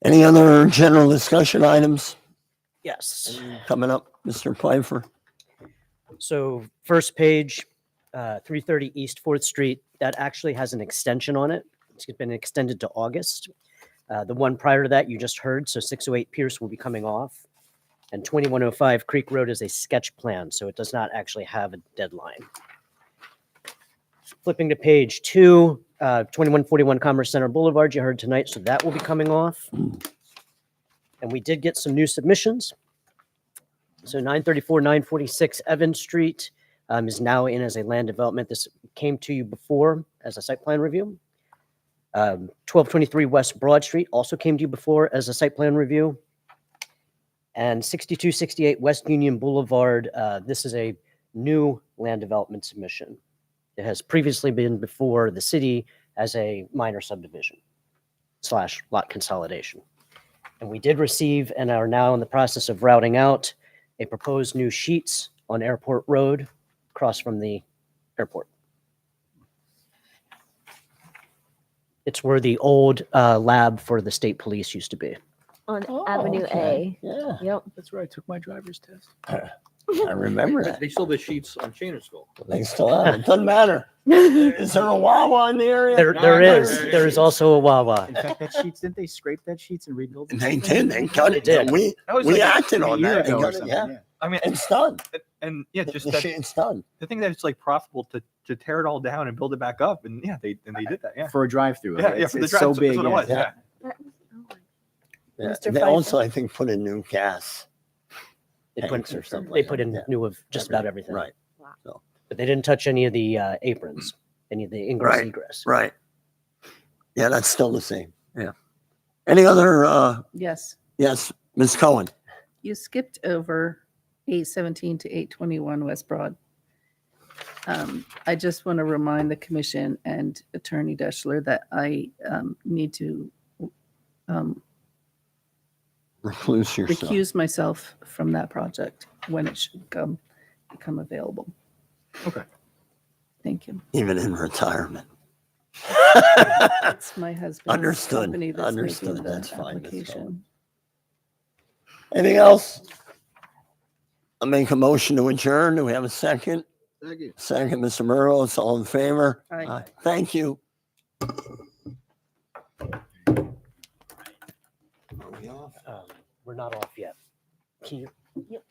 Any other general discussion items Yes. coming up, Mr. Pfeiffer? So first page, 330 East 4th Street, that actually has an extension on it. It's been extended to August. The one prior to that you just heard, so 608 Pierce will be coming off. And 2105 Creek Road is a sketch plan, so it does not actually have a deadline. Flipping to page 2, 2141 Commerce Center Boulevard, you heard tonight, so that will be coming off. And we did get some new submissions. So 934, 946 Evans Street is now in as a land development. This came to you before as a site plan review. 1223 West Broad Street also came to you before as a site plan review. And 6268 West Union Boulevard, this is a new land development submission. It has previously been before the city as a minor subdivision / lot consolidation. And we did receive and are now in the process of routing out a proposed new sheets on Airport Road across from the airport. It's where the old lab for the state police used to be. On Avenue okay. A. Yeah, Yep. That's where I took my driver's test. I remember that. They sold the sheets on Shanersville. They still have it. Doesn't matter. Is there a Wawa in the area? There is also a Wawa. In fact, that sheets, didn't they scrape that sheets and rebuild them? They did. They cut it. They did. We That was we like acted on A year that. They ago or cut it, something, yeah, yeah. I mean, it's done. and yeah, The just that, shit's done. the thing that it's like profitable to tear it all down and build it back up. And yeah, they did that. Yeah. For a drive-through. Yeah, It's- for the it's drive. so That's big. what it yeah. was. Yeah. Yeah. Mr. They Pfeiffer. also, I think, put in new gas They tanks or something. They like put that. in Yeah. new of just about everything. Right. But they didn't touch any of the aprons, any of the ingress Right. egress. Right. Yeah, that's still the same. Yeah. Any other? Yes, Yes, Ms. Cohen. you skipped over 817 to 821 West Broad. I just want to remind the commission and Attorney Deschler that I need to Recluse yourself. recuse myself from that project when it should become available. Okay. Thank you. Even in retirement. It's my husband's Understood. company that's Understood. making the That's fine, Ms. application. Anything else? I'll make a motion to adjourn. Do we have a second? Second. Second, Mr. Burrows, all in favor? Aye. Thank you. We're not off yet. Can you? Yep.